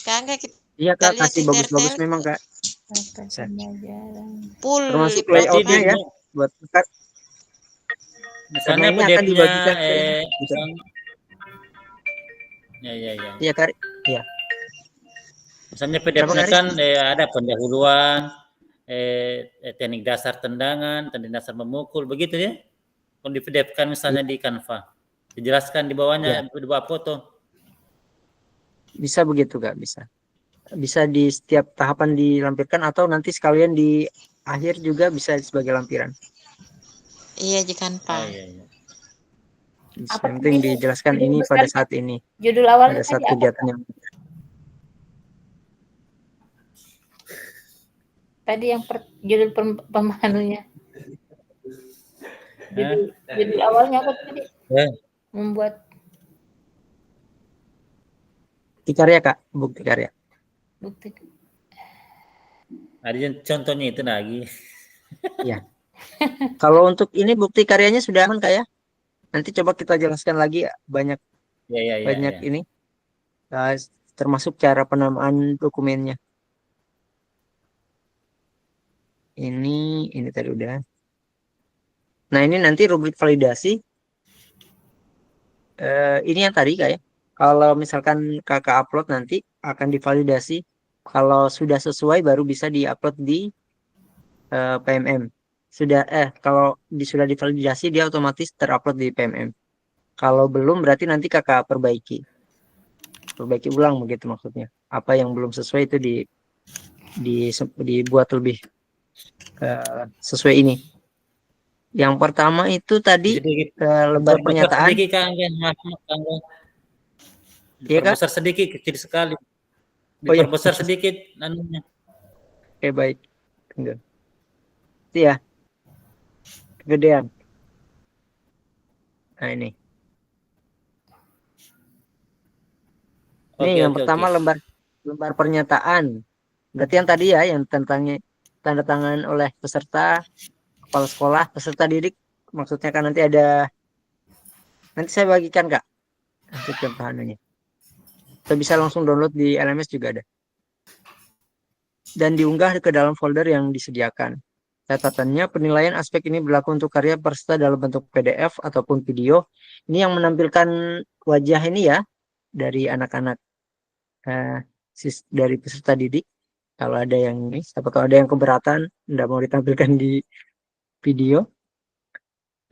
Speaker 2: Kak, enggak
Speaker 1: Iya
Speaker 2: kita
Speaker 1: Kak,
Speaker 2: lihat
Speaker 1: kasih
Speaker 2: itu
Speaker 1: bagus-bagus
Speaker 2: RTL
Speaker 1: memang Kak.
Speaker 3: Praktik pembelajaran.
Speaker 2: full
Speaker 1: Termasuk
Speaker 2: lipat,
Speaker 1: layoutnya
Speaker 2: Kak.
Speaker 1: ya buat Kak.
Speaker 5: Misalnya
Speaker 1: Karena ini akan
Speaker 5: PDF-nya
Speaker 1: dibagikan ke
Speaker 5: ya.
Speaker 1: Iya Kak. Iya.
Speaker 5: Misalnya PDF-nya
Speaker 1: Kak?
Speaker 5: kan ada pendahuluan, teknik dasar tendangan, teknik dasar memukul, begitu ya. Kalau di PDF kan misalnya di Canva, dijelaskan di bawahnya, di bawah foto.
Speaker 1: Bisa begitu Kak, bisa. Bisa di setiap tahapan dilampirkan atau nanti sekalian di akhir juga bisa sebagai lampiran.
Speaker 2: Iya, di Canva.
Speaker 5: Iya.
Speaker 1: Yang penting dijelaskan ini pada saat ini.
Speaker 3: Judul awalnya
Speaker 1: Pada saat
Speaker 3: tadi apa?
Speaker 1: kegiatannya.
Speaker 3: Tadi yang judul pemahamannya. Judul awalnya apa tadi? Membuat
Speaker 1: Bukti karya Kak, bukti karya.
Speaker 3: bukti.
Speaker 5: Ada contohnya itu lagi.
Speaker 1: Iya. Kalau untuk ini bukti karyanya sudah aman Kak ya? Nanti coba kita jelaskan lagi ya, banyak
Speaker 5: Ya.
Speaker 1: ini, termasuk cara penamaan dokumennya. Ini tadi udah. Nah, ini nanti rubrik validasi. Ini yang tadi kayak, kalau misalkan kakak upload nanti akan divalidasi. Kalau sudah sesuai baru bisa diupload di PMM. Kalau sudah divalidasi dia otomatis terupload di PMM. Kalau belum berarti nanti kakak perbaiki ulang begitu maksudnya. Apa yang belum sesuai itu dibuat lebih sesuai ini. Yang pertama itu tadi lembar pernyataan.
Speaker 5: Sedikit Kak,
Speaker 1: Iya, Kak?
Speaker 5: diperbesar sedikit, kecil sekali.
Speaker 1: Oh, iya.
Speaker 5: Diperbesar sedikit anunya.
Speaker 1: Oke, baik. Enggak. Itu ya. Kegedean. Nah, ini. Ini
Speaker 5: Oke,
Speaker 1: yang
Speaker 5: oke,
Speaker 1: pertama
Speaker 5: oke.
Speaker 1: lembar pernyataan. Berarti yang tadi ya, yang tentangnya tanda tangan oleh peserta, kepala sekolah, peserta didik. Maksudnya kan nanti ada, nanti saya bagikan Kak, untuk contohannya. Kita bisa langsung download di LMS juga ada. Dan diunggah ke dalam folder yang disediakan. Catatannya, penilaian aspek ini berlaku untuk karya peserta dalam bentuk PDF ataupun video. Ini yang menampilkan wajah ini ya, dari anak-anak, dari peserta didik. Kalau ada yang ini, siapa tahu ada yang keberatan, tidak mau ditampilkan di video.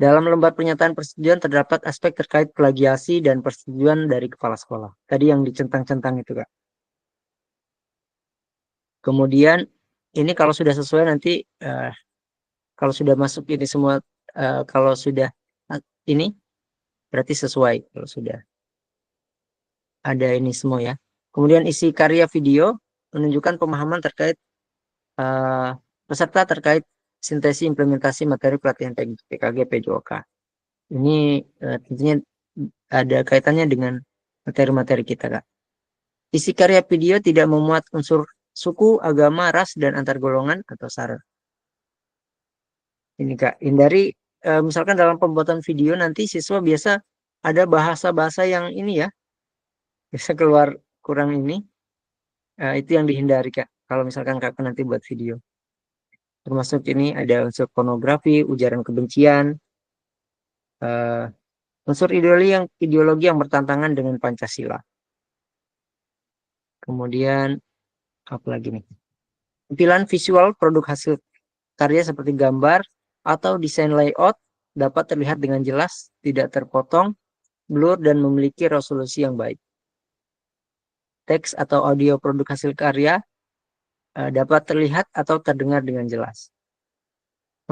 Speaker 1: Dalam lembar pernyataan persetujuan terdapat aspek terkait plagiasi dan persetujuan dari kepala sekolah. Tadi yang dicentang-centang itu, Kak. Kemudian, ini kalau sudah sesuai nanti, kalau sudah masuk ini semua, kalau sudah ini, berarti sesuai. Kalau sudah ada ini semua ya. Kemudian isi karya video menunjukkan pemahaman terkait peserta terkait sintesis implementasi materi pelatihan teknik PKG PJOK. Ini tentunya ada kaitannya dengan materi-materi kita, Kak. Isi karya video tidak memuat unsur suku, agama, ras, dan antar golongan atau sara. Ini, Kak, hindari misalkan dalam pembuatan video nanti siswa biasa ada bahasa-bahasa yang ini ya, bisa keluar kurang ini. Itu yang dihindari, Kak, kalau misalkan Kakak nanti buat video. Termasuk ini ada unsur pornografi, ujaran kebencian, unsur ideologi yang bertentangan dengan Pancasila. Kemudian apa lagi nih? Tampilan visual produk hasil karya seperti gambar atau desain layout dapat terlihat dengan jelas, tidak terpotong, blur, dan memiliki resolusi yang baik. Teks atau audio produk hasil karya dapat terlihat atau terdengar dengan jelas.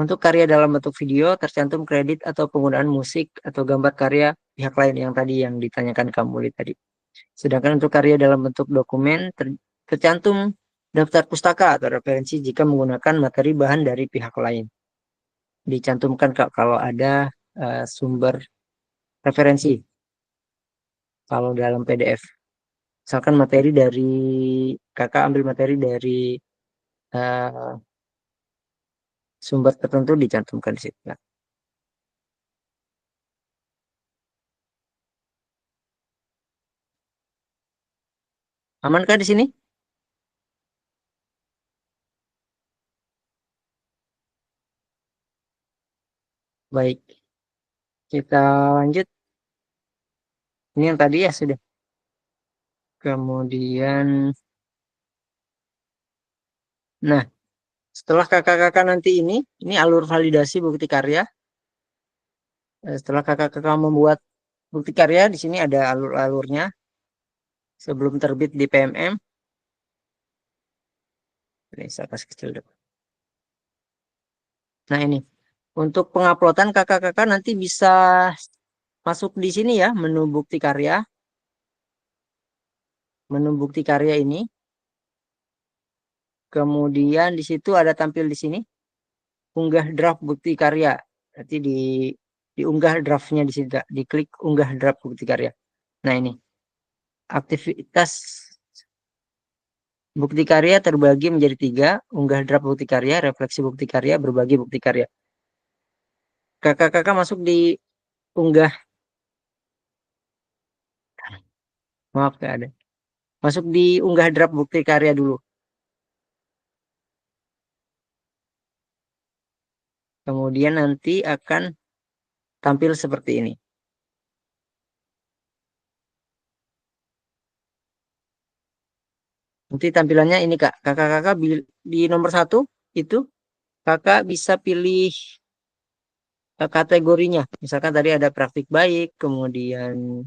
Speaker 1: Untuk karya dalam bentuk video, tercantum kredit atau penggunaan musik atau gambar karya pihak lain yang tadi yang ditanyakan kamu tadi. Sedangkan untuk karya dalam bentuk dokumen, tercantum daftar pustaka atau referensi jika menggunakan materi bahan dari pihak lain. Dicantumkan kalau ada sumber referensi. Kalau dalam PDF. Misalkan materi dari, kakak ambil materi dari sumber tertentu, dicantumkan di situ. Amankah di sini? Baik. Kita lanjut. Ini yang tadi ya sudah. Kemudian, nah, setelah kakak-kakak nanti ini alur validasi bukti karya. Setelah kakak-kakak membuat bukti karya, di sini ada alur-alurnya sebelum terbit di PMM. Ini saya kasih kecil dulu. Nah, ini untuk penguploadan kakak-kakak nanti bisa masuk di sini ya, menu bukti karya. Menu bukti karya ini. Kemudian di situ ada tampil di sini unggah draft bukti karya. Nanti diunggah draftnya di sini, diklik unggah draft bukti karya. Nah, ini aktivitas bukti karya terbagi menjadi 3, unggah draft bukti karya, refleksi bukti karya, berbagi bukti karya. Kakak-kakak masuk di unggah. Maaf, nggak ada. Masuk di unggah draft bukti karya dulu. Kemudian nanti akan tampil seperti ini. Nanti tampilannya ini Kak. Kakak-kakak di nomor 1 itu kakak bisa pilih kategorinya. Misalkan tadi ada praktik baik, kemudian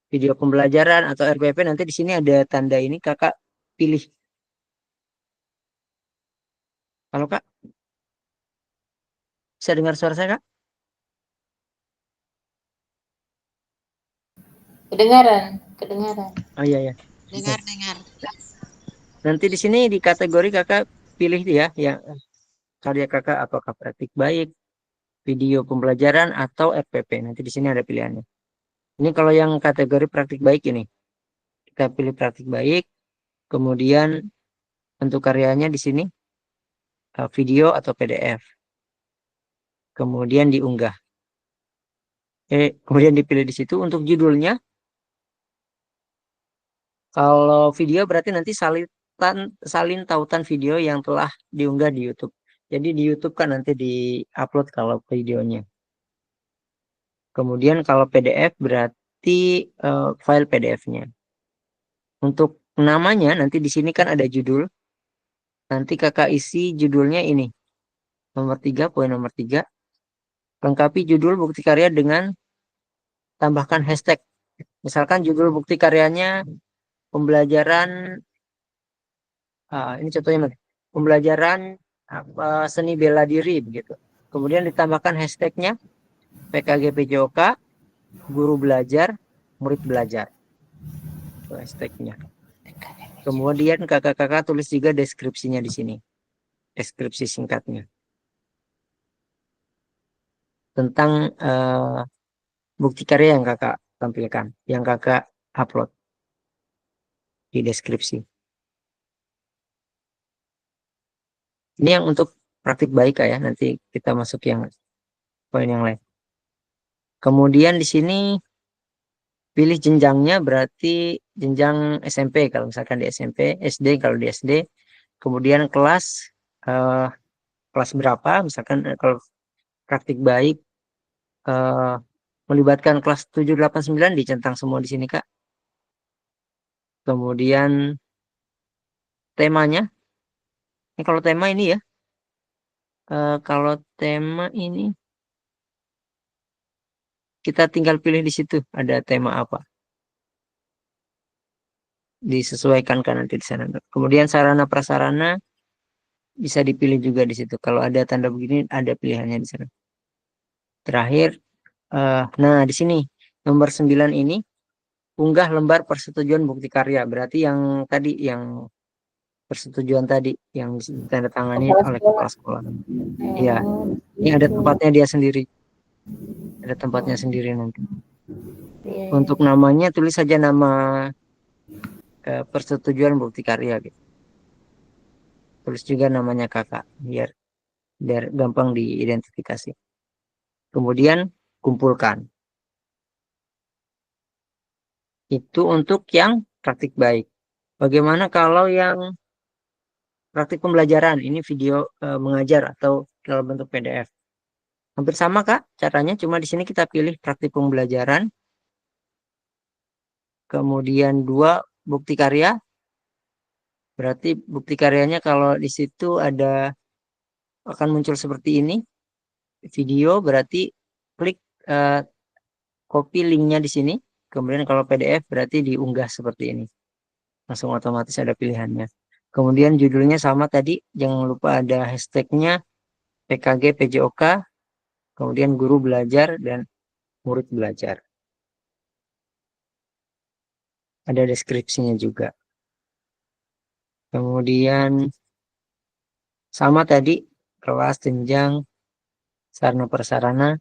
Speaker 1: video pembelajaran atau RPP, nanti di sini ada tanda ini kakak pilih. Kalau Kak bisa dengar suara saya Kak?
Speaker 3: Kedengaran.
Speaker 1: Oh iya ya.
Speaker 2: Dengar.
Speaker 1: Nanti di sini di kategori kakak pilih ya yang karya kakak apakah praktik baik, video pembelajaran atau RPP. Nanti di sini ada pilihannya. Ini kalau yang kategori praktik baik ini. Kita pilih praktik baik, kemudian bentuk karyanya di sini video atau PDF. Kemudian diunggah. Kemudian dipilih di situ untuk judulnya. Kalau video berarti nanti salin tautan video yang telah diunggah di YouTube. Jadi di YouTube kan nanti di-upload kalau videonya. Kemudian kalau PDF berarti file PDF-nya. Untuk namanya nanti di sini kan ada judul. Nanti kakak isi judulnya ini. Nomor 3, poin nomor 3. Lengkapi judul bukti karya dengan tambahkan hashtag. Misalkan judul bukti karyanya pembelajaran, ini contohnya pembelajaran seni bela diri begitu. Kemudian ditambahkan hashtagnya PKG PJOK, guru belajar, murid belajar. Itu hashtagnya. Kemudian kakak-kakak tulis juga deskripsinya di sini. Deskripsi singkatnya. Tentang bukti karya yang kakak tampilkan, yang kakak upload di deskripsi. Ini yang untuk praktik baik ya, nanti kita masuk yang poin yang lain. Kemudian di sini pilih jenjangnya, berarti jenjang SMP kalau misalkan di SMP, SD kalau di SD. Kemudian kelas berapa, misalkan kalau praktik baik melibatkan kelas 7, 8, 9 dicentang semua di sini Kak. Kemudian temanya, ini kalau tema ini ya, kalau tema ini kita tinggal pilih di situ ada tema apa, disesuaikan kan nanti di sana. Kemudian sarana prasarana bisa dipilih juga di situ. Kalau ada tanda begini ada pilihannya di sana. Terakhir, nah di sini nomor 9 ini unggah lembar persetujuan bukti karya. Berarti yang tadi yang persetujuan tadi yang ditandatangani oleh kepala sekolah. Iya, ini ada tempatnya dia sendiri. Ada tempatnya sendiri nanti. Untuk namanya tulis saja nama persetujuan bukti karya gitu. Tulis juga namanya kakak biar gampang diidentifikasi. Kemudian kumpulkan. Itu untuk yang praktik baik. Bagaimana kalau yang praktik pembelajaran? Ini video mengajar atau dalam bentuk PDF. Hampir sama Kak caranya, cuma di sini kita pilih praktik pembelajaran. Kemudian 2 bukti karya. Berarti bukti karyanya kalau di situ ada akan muncul seperti ini. Video berarti klik copy linknya di sini. Kemudian kalau PDF berarti diunggah seperti ini. Langsung otomatis ada pilihannya. Kemudian judulnya sama tadi. Jangan lupa ada hashtagnya PKG PJOK. Kemudian guru belajar dan murid belajar. Ada deskripsinya juga. Kemudian sama tadi kelas, jenjang, sarana prasarana.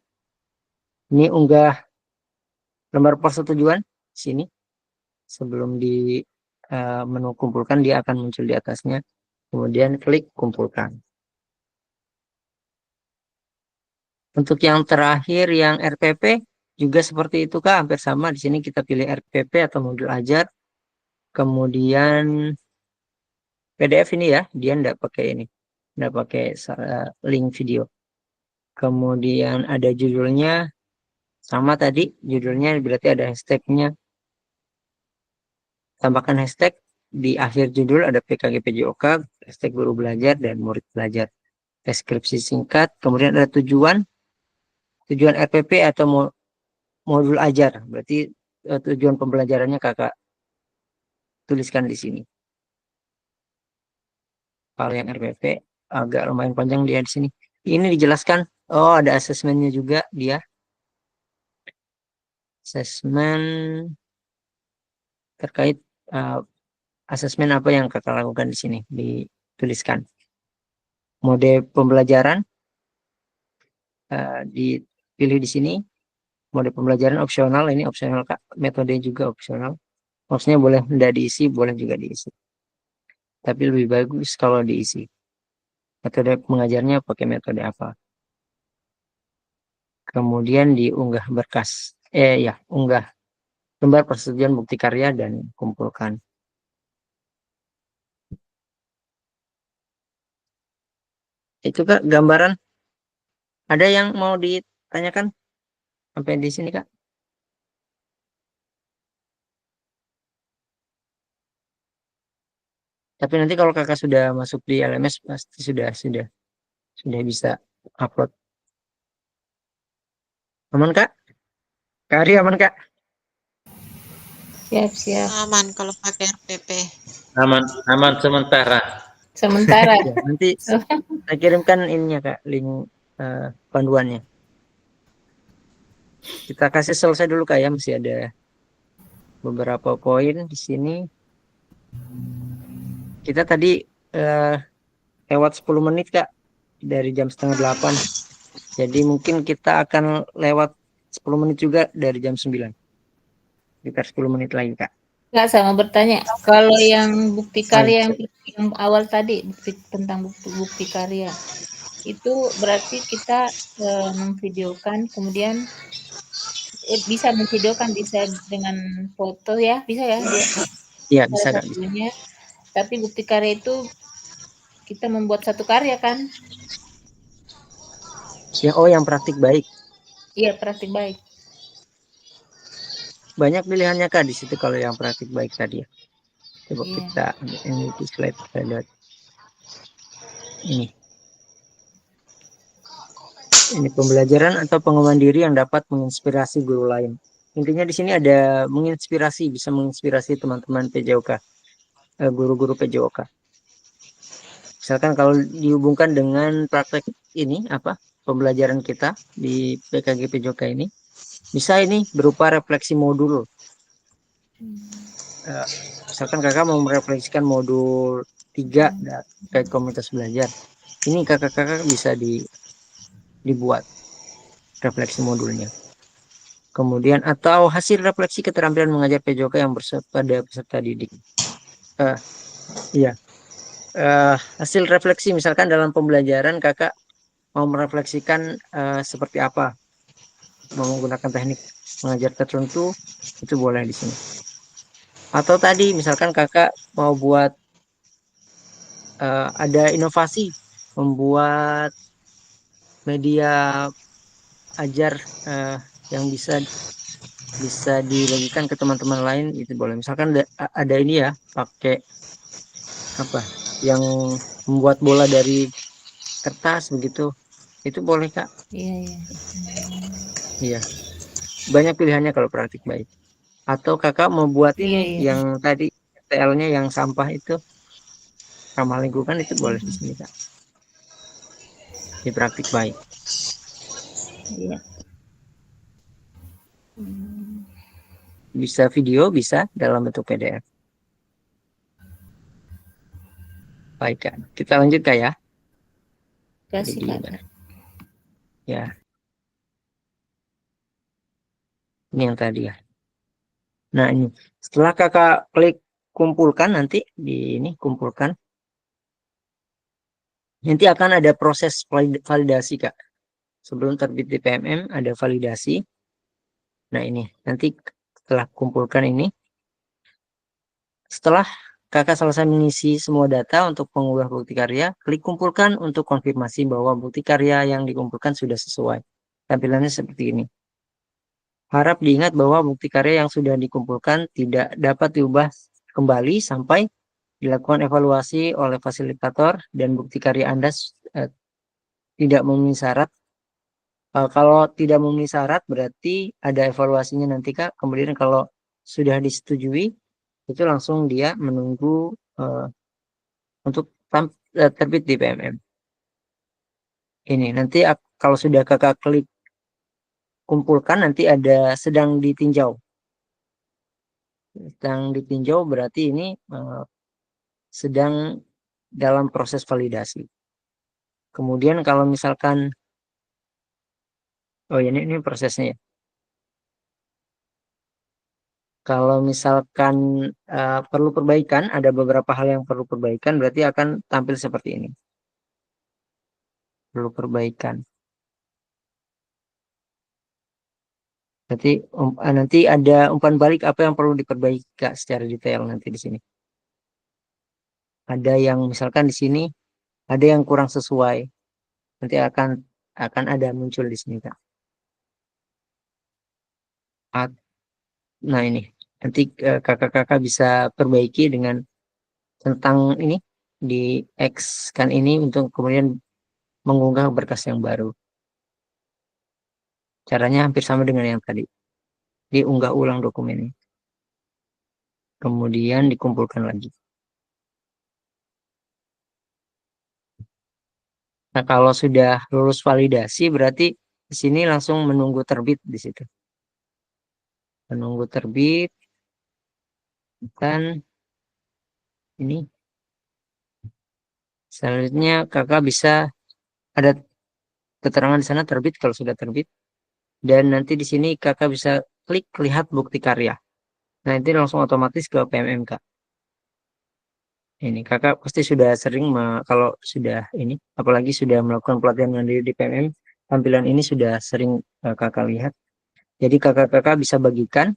Speaker 1: Ini unggah lembar persetujuan sini. Sebelum di menu kumpulkan dia akan muncul di atasnya. Kemudian klik kumpulkan. Untuk yang terakhir yang RPP juga seperti itu Kak, hampir sama. Di sini kita pilih RPP atau modul ajar. Kemudian PDF ini ya, dia enggak pakai ini. Enggak pakai link video. Kemudian ada judulnya, sama tadi judulnya berarti ada hashtagnya. Tambahkan hashtag, di akhir judul ada PKG PJOK, hashtag guru belajar dan murid belajar. Deskripsi singkat, kemudian ada tujuan RPP atau modul ajar. Berarti tujuan pembelajarannya Kakak tuliskan di sini. Kalau yang RPP agak lumayan panjang dia di sini. Ini dijelaskan. Oh, ada asesmennya juga dia. Asesmen terkait asesmen apa yang Kakak lakukan di sini dituliskan. Mode pembelajaran dipilih di sini. Mode pembelajaran opsional, ini opsional Kak. Metode juga opsional. Maksudnya boleh tidak diisi, boleh juga diisi. Tapi lebih bagus kalau diisi. Metode mengajarnya pakai metode apa. Kemudian diunggah berkas. Unggah lembar persetujuan bukti karya dan kumpulkan. Itu Kak gambaran. Ada yang mau ditanyakan sampai di sini Kak? Tapi nanti kalau Kakak sudah masuk di LMS pasti sudah bisa upload. Aman Kak? Kak Ari aman Kak?
Speaker 3: Siap.
Speaker 2: Aman kalau pakai RPP.
Speaker 5: Aman sementara.
Speaker 3: Sementara.
Speaker 1: Ya, nanti saya kirimkan ininya Kak, link panduannya. Kita kasih selesai dulu Kak ya, masih ada beberapa poin di sini. Kita tadi lewat 10 menit Kak, dari jam 7:30. Jadi mungkin kita akan lewat 10 menit juga dari jam 9. Sekitar 10 menit lagi Kak.
Speaker 3: Nggak, sama bertanya. Kalau yang bukti karya yang awal tadi, tentang bukti karya, itu berarti kita memvideokan, kemudian bisa memvideokan, bisa dengan foto ya, bisa ya?
Speaker 1: Iya, bisa Kak.
Speaker 3: Tapi bukti karya itu kita membuat satu karya kan?
Speaker 1: Ya, yang praktik baik.
Speaker 3: Iya, praktik baik.
Speaker 1: Banyak pilihannya Kak di situ kalau yang praktik baik tadi ya. Coba kita ini di slide kita lihat. Ini pembelajaran atau pengembangan diri yang dapat menginspirasi guru lain. Intinya di sini ada menginspirasi, bisa menginspirasi teman-teman PJOK, guru-guru PJOK. Misalkan kalau dihubungkan dengan praktek ini pembelajaran kita di PKG PJOK ini, bisa ini berupa refleksi modul. Misalkan kakak mau merefleksikan modul 3 terkait komunitas belajar, ini kakak bisa dibuat refleksi modulnya. Kemudian atau hasil refleksi keterampilan mengajar PJOK yang pada peserta didik. Hasil refleksi misalkan dalam pembelajaran kakak mau merefleksikan seperti apa, mau menggunakan teknik mengajar tertentu, itu boleh di sini. Atau tadi misalkan kakak mau buat ada inovasi membuat media ajar yang bisa dibagikan ke teman-teman lain, itu boleh. Misalkan ada ini ya, pakai yang membuat bola dari kertas begitu, itu boleh Kak. Iya. Banyak pilihannya kalau praktik baik. Atau kakak mau buat ini yang tadi TL-nya yang sampah itu ramah lingkungan, itu boleh di sini Kak. Di praktik baik. Iya. Bisa video, bisa dalam bentuk PDF. Baik Kak, kita lanjut Kak ya.
Speaker 3: Kasih Kak.
Speaker 1: Ya. Ini yang tadi ya. Nah ini, setelah kakak klik kumpulkan, nanti di ini kumpulkan, nanti akan ada proses validasi Kak. sebelum terbit di PMM ada validasi. Nah ini nanti setelah kumpulkan ini, setelah kakak selesai mengisi semua data untuk pengunggah bukti karya, klik kumpulkan untuk konfirmasi bahwa bukti karya yang dikumpulkan sudah sesuai. Tampilannya seperti ini. Harap diingat bahwa bukti karya yang sudah dikumpulkan tidak dapat diubah kembali sampai dilakukan evaluasi oleh fasilitator dan bukti karya Anda tidak memenuhi syarat. Kalau tidak memenuhi syarat berarti ada evaluasinya nanti Kak. Kemudian kalau sudah disetujui itu langsung dia menunggu untuk terbit di PMM. Ini nanti kalau sudah kakak klik kumpulkan nanti ada sedang ditinjau. Sedang ditinjau berarti ini sedang dalam proses validasi. Kemudian kalau misalkan, oh ini prosesnya ya. Kalau misalkan perlu perbaikan, ada beberapa hal yang perlu perbaikan, berarti akan tampil seperti ini. Perlu perbaikan. Berarti nanti ada umpan balik apa yang perlu diperbaiki Kak, secara detail nanti di sini. Ada yang misalkan di sini ada yang kurang sesuai. Nanti akan ada muncul di sini Kak. Nah ini nanti kakak-kakak bisa perbaiki dengan tentang ini di X kan ini untuk kemudian mengunggah berkas yang baru. Caranya hampir sama dengan yang tadi. Diunggah ulang dokumennya. Kemudian dikumpulkan lagi. Nah, kalau sudah lulus validasi berarti di sini langsung menunggu terbit di situ. Menunggu terbit dan ini selanjutnya kakak bisa ada keterangan di sana terbit kalau sudah terbit, dan nanti di sini kakak bisa klik lihat bukti karya. Nah itu langsung otomatis ke PMM Kak. Ini kakak pasti sudah sering kalau sudah ini apalagi sudah melakukan pelatihan mandiri di PMM, tampilan ini sudah sering kakak lihat. Jadi kakak-kakak bisa bagikan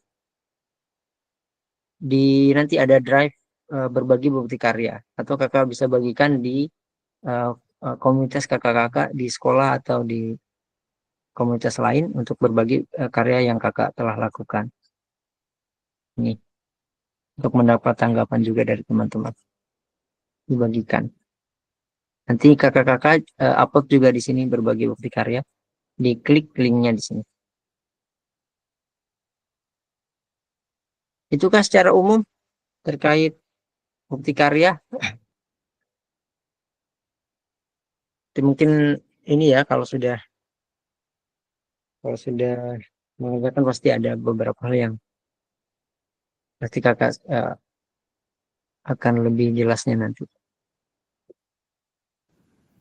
Speaker 1: di nanti ada drive berbagi bukti karya, atau kakak bisa bagikan di komunitas kakak-kakak di sekolah atau di komunitas lain untuk berbagi karya yang kakak telah lakukan. Ini untuk mendapat tanggapan juga dari teman-teman, dibagikan. Nanti kakak-kakak upload juga di sini berbagi bukti karya, diklik linknya di sini. Itukah secara umum terkait bukti karya? Mungkin ini ya kalau sudah mengerjakan pasti ada beberapa hal yang pasti kakak akan lebih jelasnya nanti.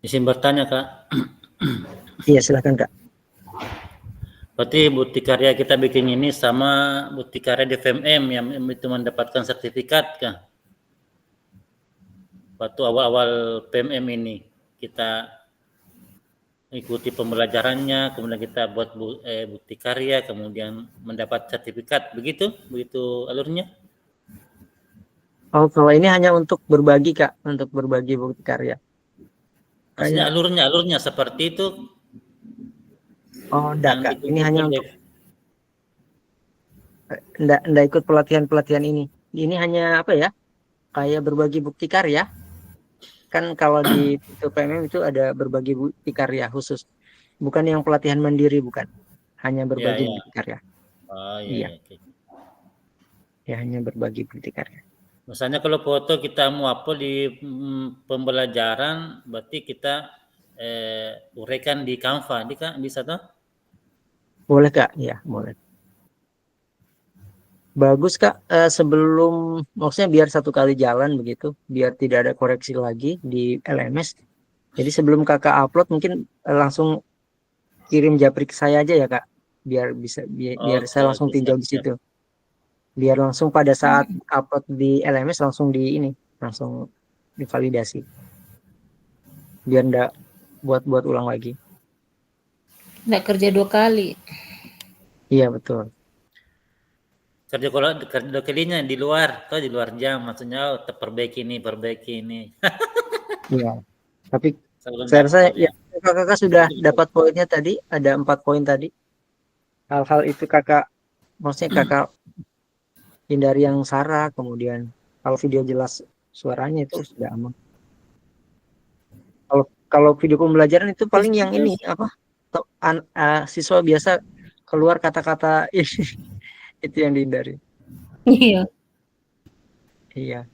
Speaker 5: Izin bertanya Kak.
Speaker 1: Iya silakan Kak.
Speaker 5: Berarti bukti karya kita bikin ini sama bukti karya di FMM yang itu mendapatkan sertifikat Kak? Waktu awal-awal PMM ini kita ikuti pembelajarannya, kemudian kita buat bukti karya, kemudian mendapat sertifikat, begitu alurnya?
Speaker 1: Oh, kalau ini hanya untuk berbagi Kak, untuk berbagi bukti karya.
Speaker 5: Maksudnya alurnya seperti itu?
Speaker 1: Oh, enggak Kak, ini hanya untuk enggak ikut pelatihan ini. Ini hanya apa ya? Kayak berbagi bukti karya. Kan kalau di PMM itu ada berbagi bukti karya khusus. Bukan yang pelatihan mandiri, bukan. Hanya berbagi bukti karya.
Speaker 5: Oh iya. Okay.
Speaker 1: Ya, hanya berbagi bukti karya.
Speaker 5: Misalnya kalau foto kita mau upload di pembelajaran, berarti kita uraikan di Canva, bisa toh? Boleh
Speaker 1: Kak, ya boleh. Bagus Kak, sebelum maksudnya biar satu kali jalan begitu, biar tidak ada koreksi lagi di LMS. Jadi sebelum kakak upload mungkin langsung kirim japri ke saya aja ya Kak, biar bisa biar saya langsung tinjau di situ. Biar langsung pada saat upload di LMS langsung divalidasi. Biar enggak buat ulang lagi.
Speaker 3: Nggak kerja 2 kali.
Speaker 1: Iya betul.
Speaker 5: Kerja kerja 2 kalinya di luar, di luar jam maksudnya perbaiki ini.
Speaker 1: Iya. Tapi
Speaker 5: Sebelum
Speaker 1: saya rasa
Speaker 5: daftar
Speaker 1: ya
Speaker 5: ya.
Speaker 1: kakak sudah dapat poinnya tadi, ada 4 poin tadi. Hal-hal itu kakak, maksudnya kakak hindari yang sara, kemudian kalau video jelas suaranya itu sudah aman. Kalau kalau video pembelajaran itu paling yang ini apa? Siswa biasa keluar kata-kata ini itu yang dihindari.
Speaker 3: Iya.
Speaker 1: Iya.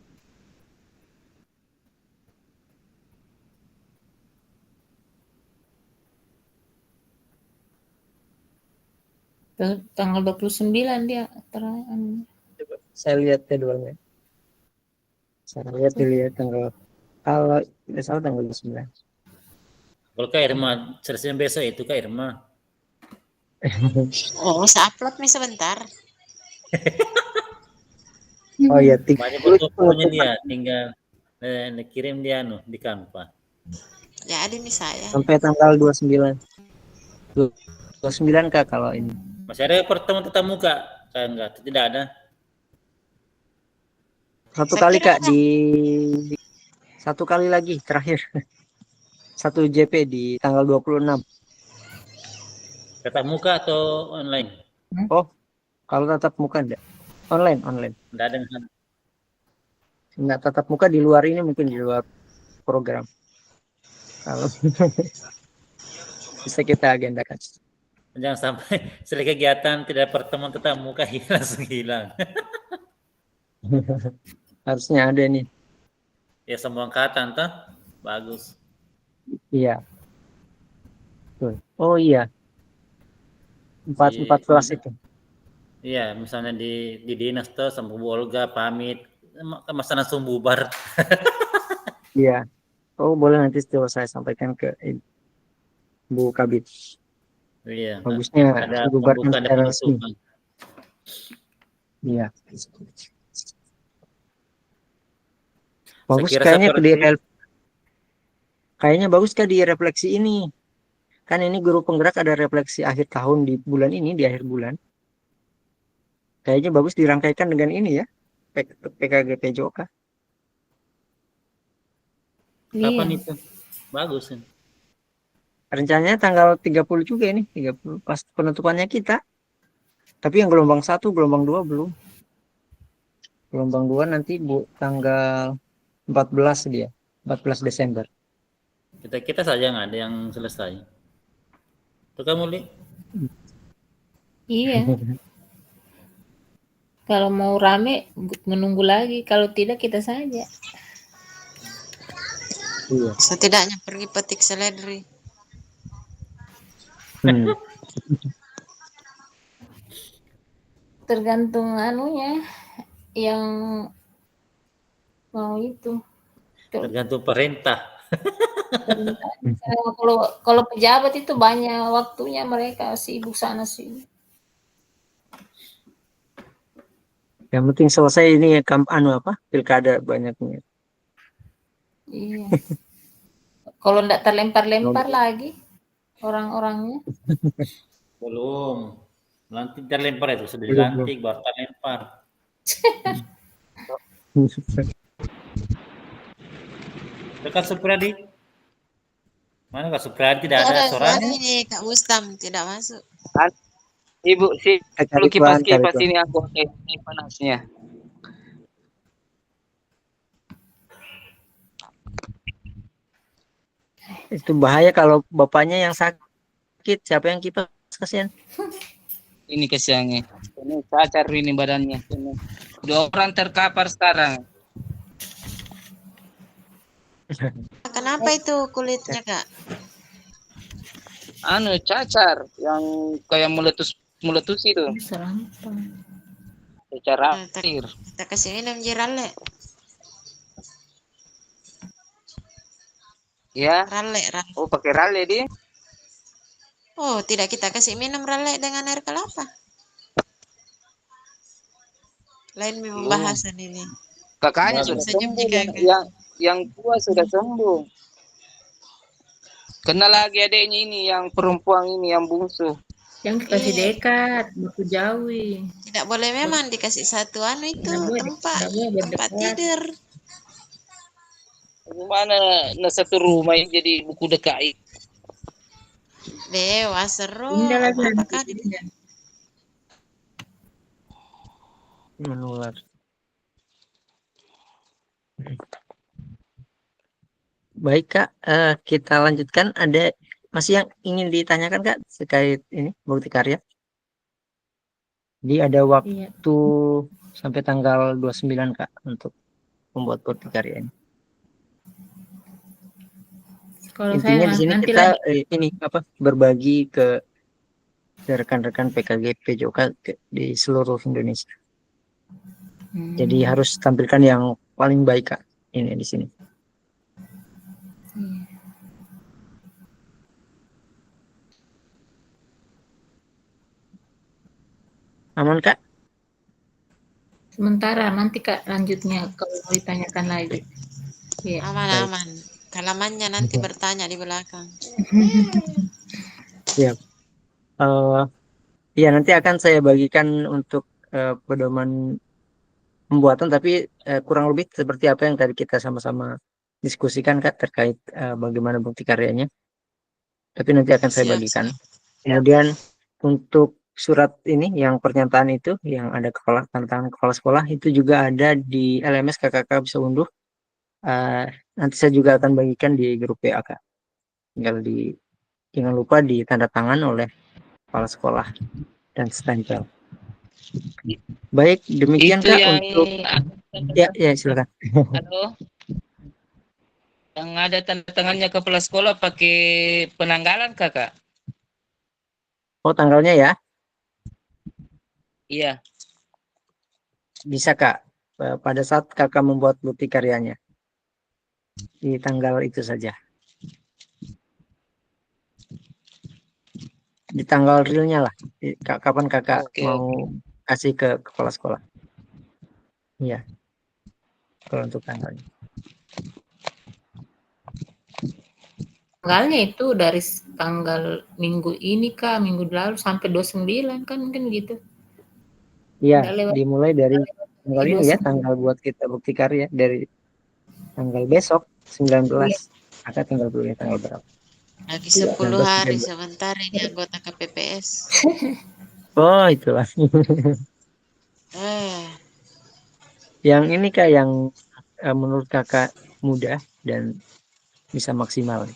Speaker 3: Tanggal 29 dia
Speaker 1: Coba saya lihat jadwalnya. Saya dilihat tanggal, kalau tidak salah tanggal 9.
Speaker 5: Kalau Kak Irma, selesai besok itu Kak Irma.
Speaker 2: Oh, saya upload nih sebentar.
Speaker 1: Oh iya,
Speaker 5: Banyak foto-fotonya dia, tinggal kirim dia di Canva.
Speaker 2: Jadi nih saya.
Speaker 1: sampai tanggal 29. 29 Kak kalau ini.
Speaker 5: Masih ada pertemuan tatap muka? Kak enggak, tidak ada.
Speaker 1: Satu
Speaker 2: Saya
Speaker 1: kali
Speaker 2: kira
Speaker 1: Kak satu kali lagi terakhir. 1 JP di tanggal 26.
Speaker 5: Tatap muka atau online?
Speaker 1: Oh, kalau tatap muka enggak. Online.
Speaker 5: Tidak ada.
Speaker 1: Enggak tatap muka di luar ini, mungkin di luar program. Kalau bisa kita agendakan.
Speaker 5: Jangan sampai setelah kegiatan tidak pertemuan tatap muka langsung hilang.
Speaker 1: Harusnya ada nih.
Speaker 5: Ya semua angkatan toh, bagus.
Speaker 1: Iya. Betul. Oh iya. 4 kelas itu.
Speaker 5: Iya, misalnya di dinas tuh sama Bu Olga pamit, masa langsung bubar.
Speaker 1: Iya. Oh, boleh nanti setelah saya sampaikan ke Bu Kabit.
Speaker 5: Iya.
Speaker 1: Bagusnya
Speaker 5: Ada
Speaker 1: dibubarkan
Speaker 5: pembukaan dan
Speaker 1: secara resmi.
Speaker 5: penutupan.
Speaker 1: Iya.
Speaker 5: Saya
Speaker 1: Bagus
Speaker 5: kira
Speaker 1: kayaknya
Speaker 5: seperti
Speaker 1: kayaknya bagus Kak di refleksi ini. Kan ini guru penggerak ada refleksi akhir tahun di bulan ini, di akhir bulan. Kayaknya bagus dirangkaikan dengan ini ya. PKG PJOK.
Speaker 5: kapan
Speaker 3: Iya.
Speaker 5: itu? Bagus.
Speaker 1: Rencananya tanggal 30 juga ini, 30 pas penutupannya kita. Tapi yang gelombang 1, gelombang 2 belum. Gelombang 2 nanti tanggal 14 dia, 14 Desember.
Speaker 5: Kita saja nggak ada yang selesai. Itu kamu Li?
Speaker 3: Iya. Kalau mau rame menunggu lagi, kalau tidak kita saja.
Speaker 1: Iya.
Speaker 2: Setidaknya pergi petik seledri.
Speaker 3: Tergantung anunya yang mau itu.
Speaker 5: Tergantung perintah.
Speaker 3: Kalau pejabat itu banyak waktunya, mereka sibuk sana sini.
Speaker 1: Yang penting selesai ini pilkada banyaknya.
Speaker 3: Iya. Kalau enggak terlempar-lempar lagi orang-orangnya.
Speaker 5: Belum. Nanti terlempar itu sudah dilantik baru terlempar. Kak Supriyadi? Mana Kak Supriyadi tidak ada suaranya?
Speaker 2: Ini Kak Ustam tidak masuk.
Speaker 7: Ibu sih,
Speaker 1: Cari
Speaker 7: kipas
Speaker 1: tuan.
Speaker 7: ini aku ini panasnya.
Speaker 1: Itu bahaya kalau bapaknya yang sakit, siapa yang kipas, kasihan.
Speaker 7: Ini kesiangnya. Ini cacar ini badannya. Ini. 2 orang terkapar sekarang.
Speaker 2: Kenapa itu kulitnya Kak?
Speaker 7: Cacar yang kayak meletus itu. Secara air.
Speaker 2: Kita kasih minum jirale.
Speaker 7: Ya.
Speaker 2: Rale.
Speaker 7: Oh, pakai rale dia.
Speaker 2: Oh, tidak kita kasih minum rale dengan air kelapa. Lain pembahasan ini.
Speaker 7: Kakaknya sudah sembuh. Yang tua sudah sembuh. Kenal lagi adiknya ini yang perempuan ini yang bungsu.
Speaker 3: Yang kasih
Speaker 2: Iya.
Speaker 3: dekat, buku jauhi.
Speaker 2: Tidak boleh memang dikasih satu itu
Speaker 3: Tidak boleh
Speaker 2: tempat
Speaker 3: berdekat.
Speaker 2: tidur.
Speaker 7: Gimana na satu rumah ini jadi buku dekat.
Speaker 2: Dewa seru.
Speaker 3: Indah lagi
Speaker 2: Berapa
Speaker 3: nanti.
Speaker 2: kali?
Speaker 3: Indah.
Speaker 1: Menular. Baik Kak, kita lanjutkan. Ada masih yang ingin ditanyakan Kak terkait ini bukti karya? Jadi ada waktu sampai tanggal 29 Kak untuk membuat bukti karya ini.
Speaker 3: Kalau
Speaker 1: Intinya
Speaker 3: saya
Speaker 1: di sini
Speaker 3: nanti
Speaker 1: kita
Speaker 3: lagi.
Speaker 1: berbagi ke rekan-rekan PKG PJOK di seluruh Indonesia. Jadi harus tampilkan yang paling baik Kak ini di sini. Aman Kak?
Speaker 3: Sementara nanti Kak lanjutnya kalau mau ditanyakan lagi. Iya.
Speaker 2: Aman-aman. Halamannya nanti bertanya di belakang.
Speaker 1: Siap. Ya nanti akan saya bagikan untuk pedoman pembuatan, tapi kurang lebih seperti apa yang tadi kita sama-sama diskusikan Kak terkait bagaimana bukti karyanya. Tapi nanti akan saya
Speaker 2: Siap,
Speaker 1: bagikan.
Speaker 2: siap.
Speaker 1: Kemudian untuk surat ini yang pernyataan itu yang ada tanda tangan kepala sekolah itu juga ada di LMS kakak bisa unduh. Nanti saya juga akan bagikan di grup WA Kak. Jangan lupa ditanda tangan oleh kepala sekolah dan stempel. Baik, demikian
Speaker 7: Itu
Speaker 1: Kak
Speaker 7: yang
Speaker 1: untuk ya silakan.
Speaker 7: halo. Yang ada tanda tangannya kepala sekolah pakai penanggalan Kakak?
Speaker 1: Oh, tanggalnya ya?
Speaker 7: Iya.
Speaker 1: Bisa Kak. Pada saat Kakak membuat bukti karyanya. Di tanggal itu saja. Di tanggal realnya lah. Kapan Kakak mau kasih ke kepala sekolah. Iya. Kalau untuk tanggalnya.
Speaker 3: Tanggalnya itu dari tanggal minggu ini Kak, minggu lalu sampai 29 kan mungkin gitu.
Speaker 1: Iya, dimulai dari tanggal ini ya,
Speaker 3: 29.
Speaker 1: tanggal buat kita bukti karya dari tanggal besok 19. Kakak tinggal dulu ya tanggal berapa.
Speaker 2: Lagi 10 hari sebentar ini anggota KPPS.
Speaker 1: Oh, itulah. Yang ini Kak yang menurut Kakak mudah dan bisa maksimal.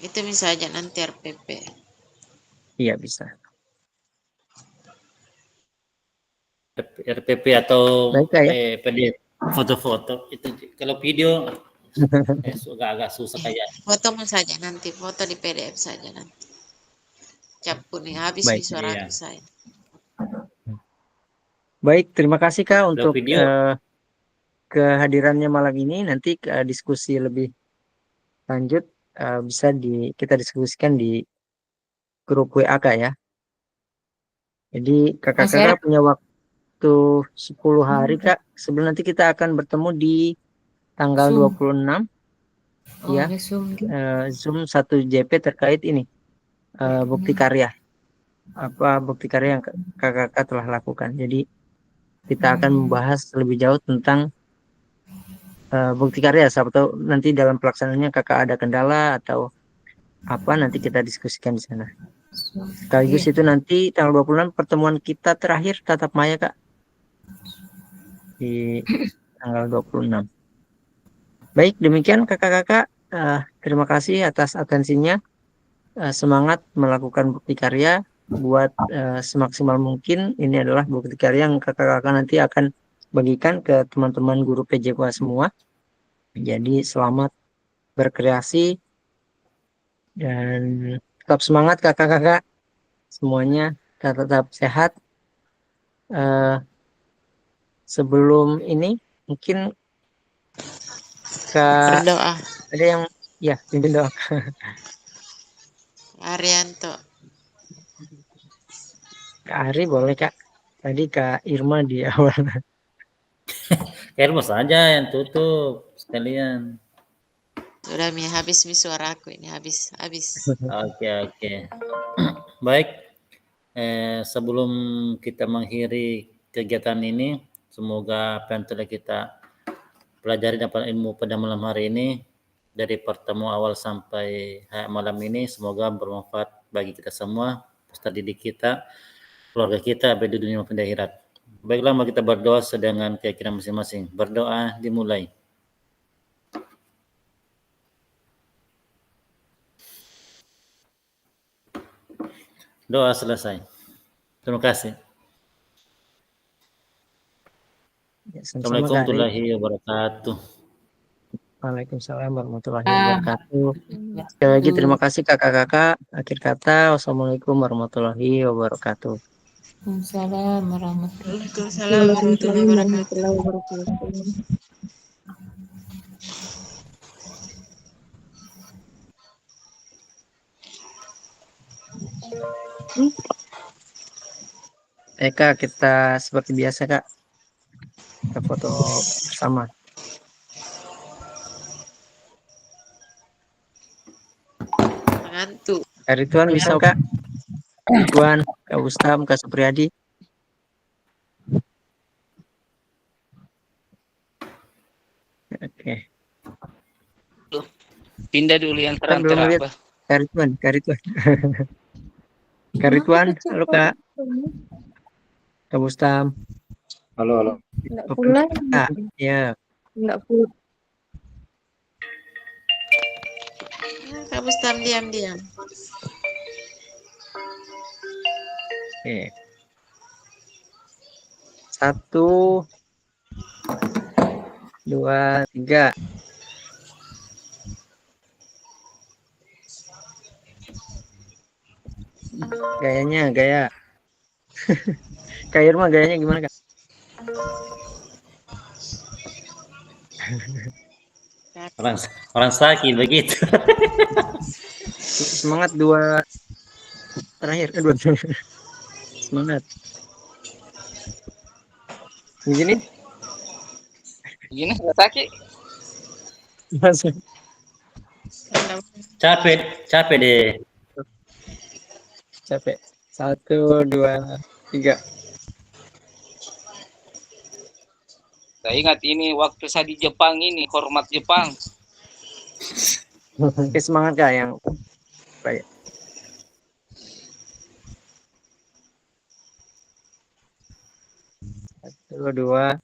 Speaker 2: Itu bisa aja nanti RPP.
Speaker 1: Iya, bisa.
Speaker 5: RPP atau
Speaker 1: Baik, ya.
Speaker 5: PDF foto-foto itu kalau video agak susah kayak.
Speaker 2: Foto saja nanti, foto di PDF saja nanti. Capku nih habis
Speaker 1: Baik,
Speaker 2: di suaraku saya.
Speaker 1: Baik, terima kasih Kak untuk kehadirannya malam ini. Nanti diskusi lebih lanjut bisa kita diskusikan di grup WA Kak ya. Jadi kakak-kakak punya waktu 10 hari Kak. Sebelum nanti kita akan bertemu di tanggal 26 ya. Zoom 1 JP terkait ini bukti karya. Apa bukti karya yang kakak-kakak telah lakukan. Jadi kita akan membahas lebih jauh tentang bukti karya. Siapa tahu nanti dalam pelaksanaannya kakak ada kendala atau apa nanti kita diskusikan di sana. Sekaligus itu nanti tanggal 26 pertemuan kita terakhir tatap maya Kak. Di tanggal 26. Baik, demikian kakak-kakak. Terima kasih atas atensinya. Semangat melakukan bukti karya. Buat semaksimal mungkin. Ini adalah bukti karya yang kakak-kakak nanti akan bagikan ke teman-teman guru PJK semua. Jadi selamat berkreasi. Dan tetap semangat kakak-kakak. Semuanya tetap sehat. Sebelum ini mungkin Kak
Speaker 2: berdoa.
Speaker 1: Ada yang pimpin doa.
Speaker 2: Arianto.
Speaker 1: Kak Ari boleh Kak. Tadi Kak Irma di awal.
Speaker 5: Irma saja yang tutup sekalian.
Speaker 2: Sudah habis suaraku ini habis.
Speaker 5: Oke. Baik, sebelum kita mengakhiri kegiatan ini, semoga apa yang telah kita pelajari dapat ilmu pada malam hari ini dari pertemuan awal sampai malam ini, semoga bermanfaat bagi kita semua, peserta didik kita, keluarga kita, baik di dunia maupun di akhirat. Baiklah, mari kita berdoa dengan keyakinan masing-masing. Berdoa dimulai. Doa selesai. Terima kasih.
Speaker 1: Ya,
Speaker 5: Assalamualaikum warahmatullahi wabarakatuh.
Speaker 1: Waalaikumsalam warahmatullahi wabarakatuh. Sekali lagi terima kasih kakak-kakak. Akhir kata, wassalamualaikum warahmatullahi wabarakatuh.
Speaker 3: Waalaikumsalam warahmatullahi
Speaker 2: Waalaikumsalam warahmatullahi wabarakatuh.
Speaker 1: Kak, kita seperti biasa kak, kita foto bersama.
Speaker 2: Ngantuk.
Speaker 1: Kak Ridwan bisa kak? Ridwan, Kak Ustam, Kak Supriyadi. Oke.
Speaker 7: Pindah dulu yang
Speaker 1: Kan belum
Speaker 7: terang-terang.
Speaker 1: lihat Kak Ridwan. Kak Ridwan, halo kak. Kak Ustam.
Speaker 8: Halo.
Speaker 6: Enggak pulang.
Speaker 1: Ya.
Speaker 6: Enggak pulang.
Speaker 2: Kak Bustam diam.
Speaker 1: Oke. 1, 2, 3. Gaya. Kak Irma gayanya gimana kak?
Speaker 5: Orang sakit begitu.
Speaker 1: Semangat 2 terakhir. 2. Semangat. Begini?
Speaker 7: Sakit.
Speaker 5: Capek deh.
Speaker 1: Capek. 1, 2, 3.
Speaker 7: Saya ingat ini waktu saya di Jepang ini, hormat Jepang.
Speaker 1: Oke, semangat kak yang baik. Satu, 2,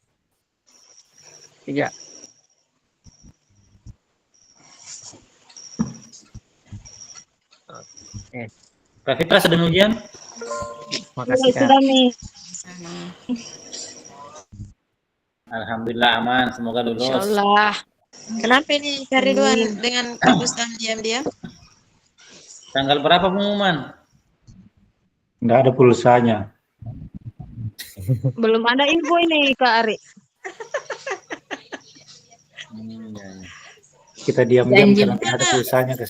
Speaker 1: 3. Oke.
Speaker 5: Kak Fitra sedang ujian?
Speaker 1: Makasih kak.
Speaker 5: Alhamdulillah aman, semoga lulus.
Speaker 6: Insyaallah.
Speaker 2: Kenapa ini Kak Ridwan dengan Kak Bustam diam-diam?
Speaker 5: Tanggal berapa pengumuman?
Speaker 8: Nggak ada pulsanya.
Speaker 6: Belum ada info ini Kak Ari.
Speaker 8: Kita diam-diam karena nggak ada pulsanya.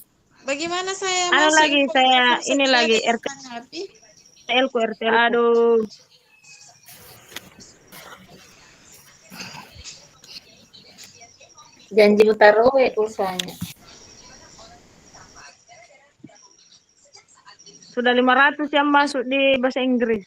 Speaker 2: Bagaimana saya
Speaker 6: Ada
Speaker 2: masuk
Speaker 6: lagi saya ini lagi RTL ku RTL. Aduh.
Speaker 3: Janji utara pulsanya.
Speaker 6: Sudah 500 yang masuk di bahasa Inggris.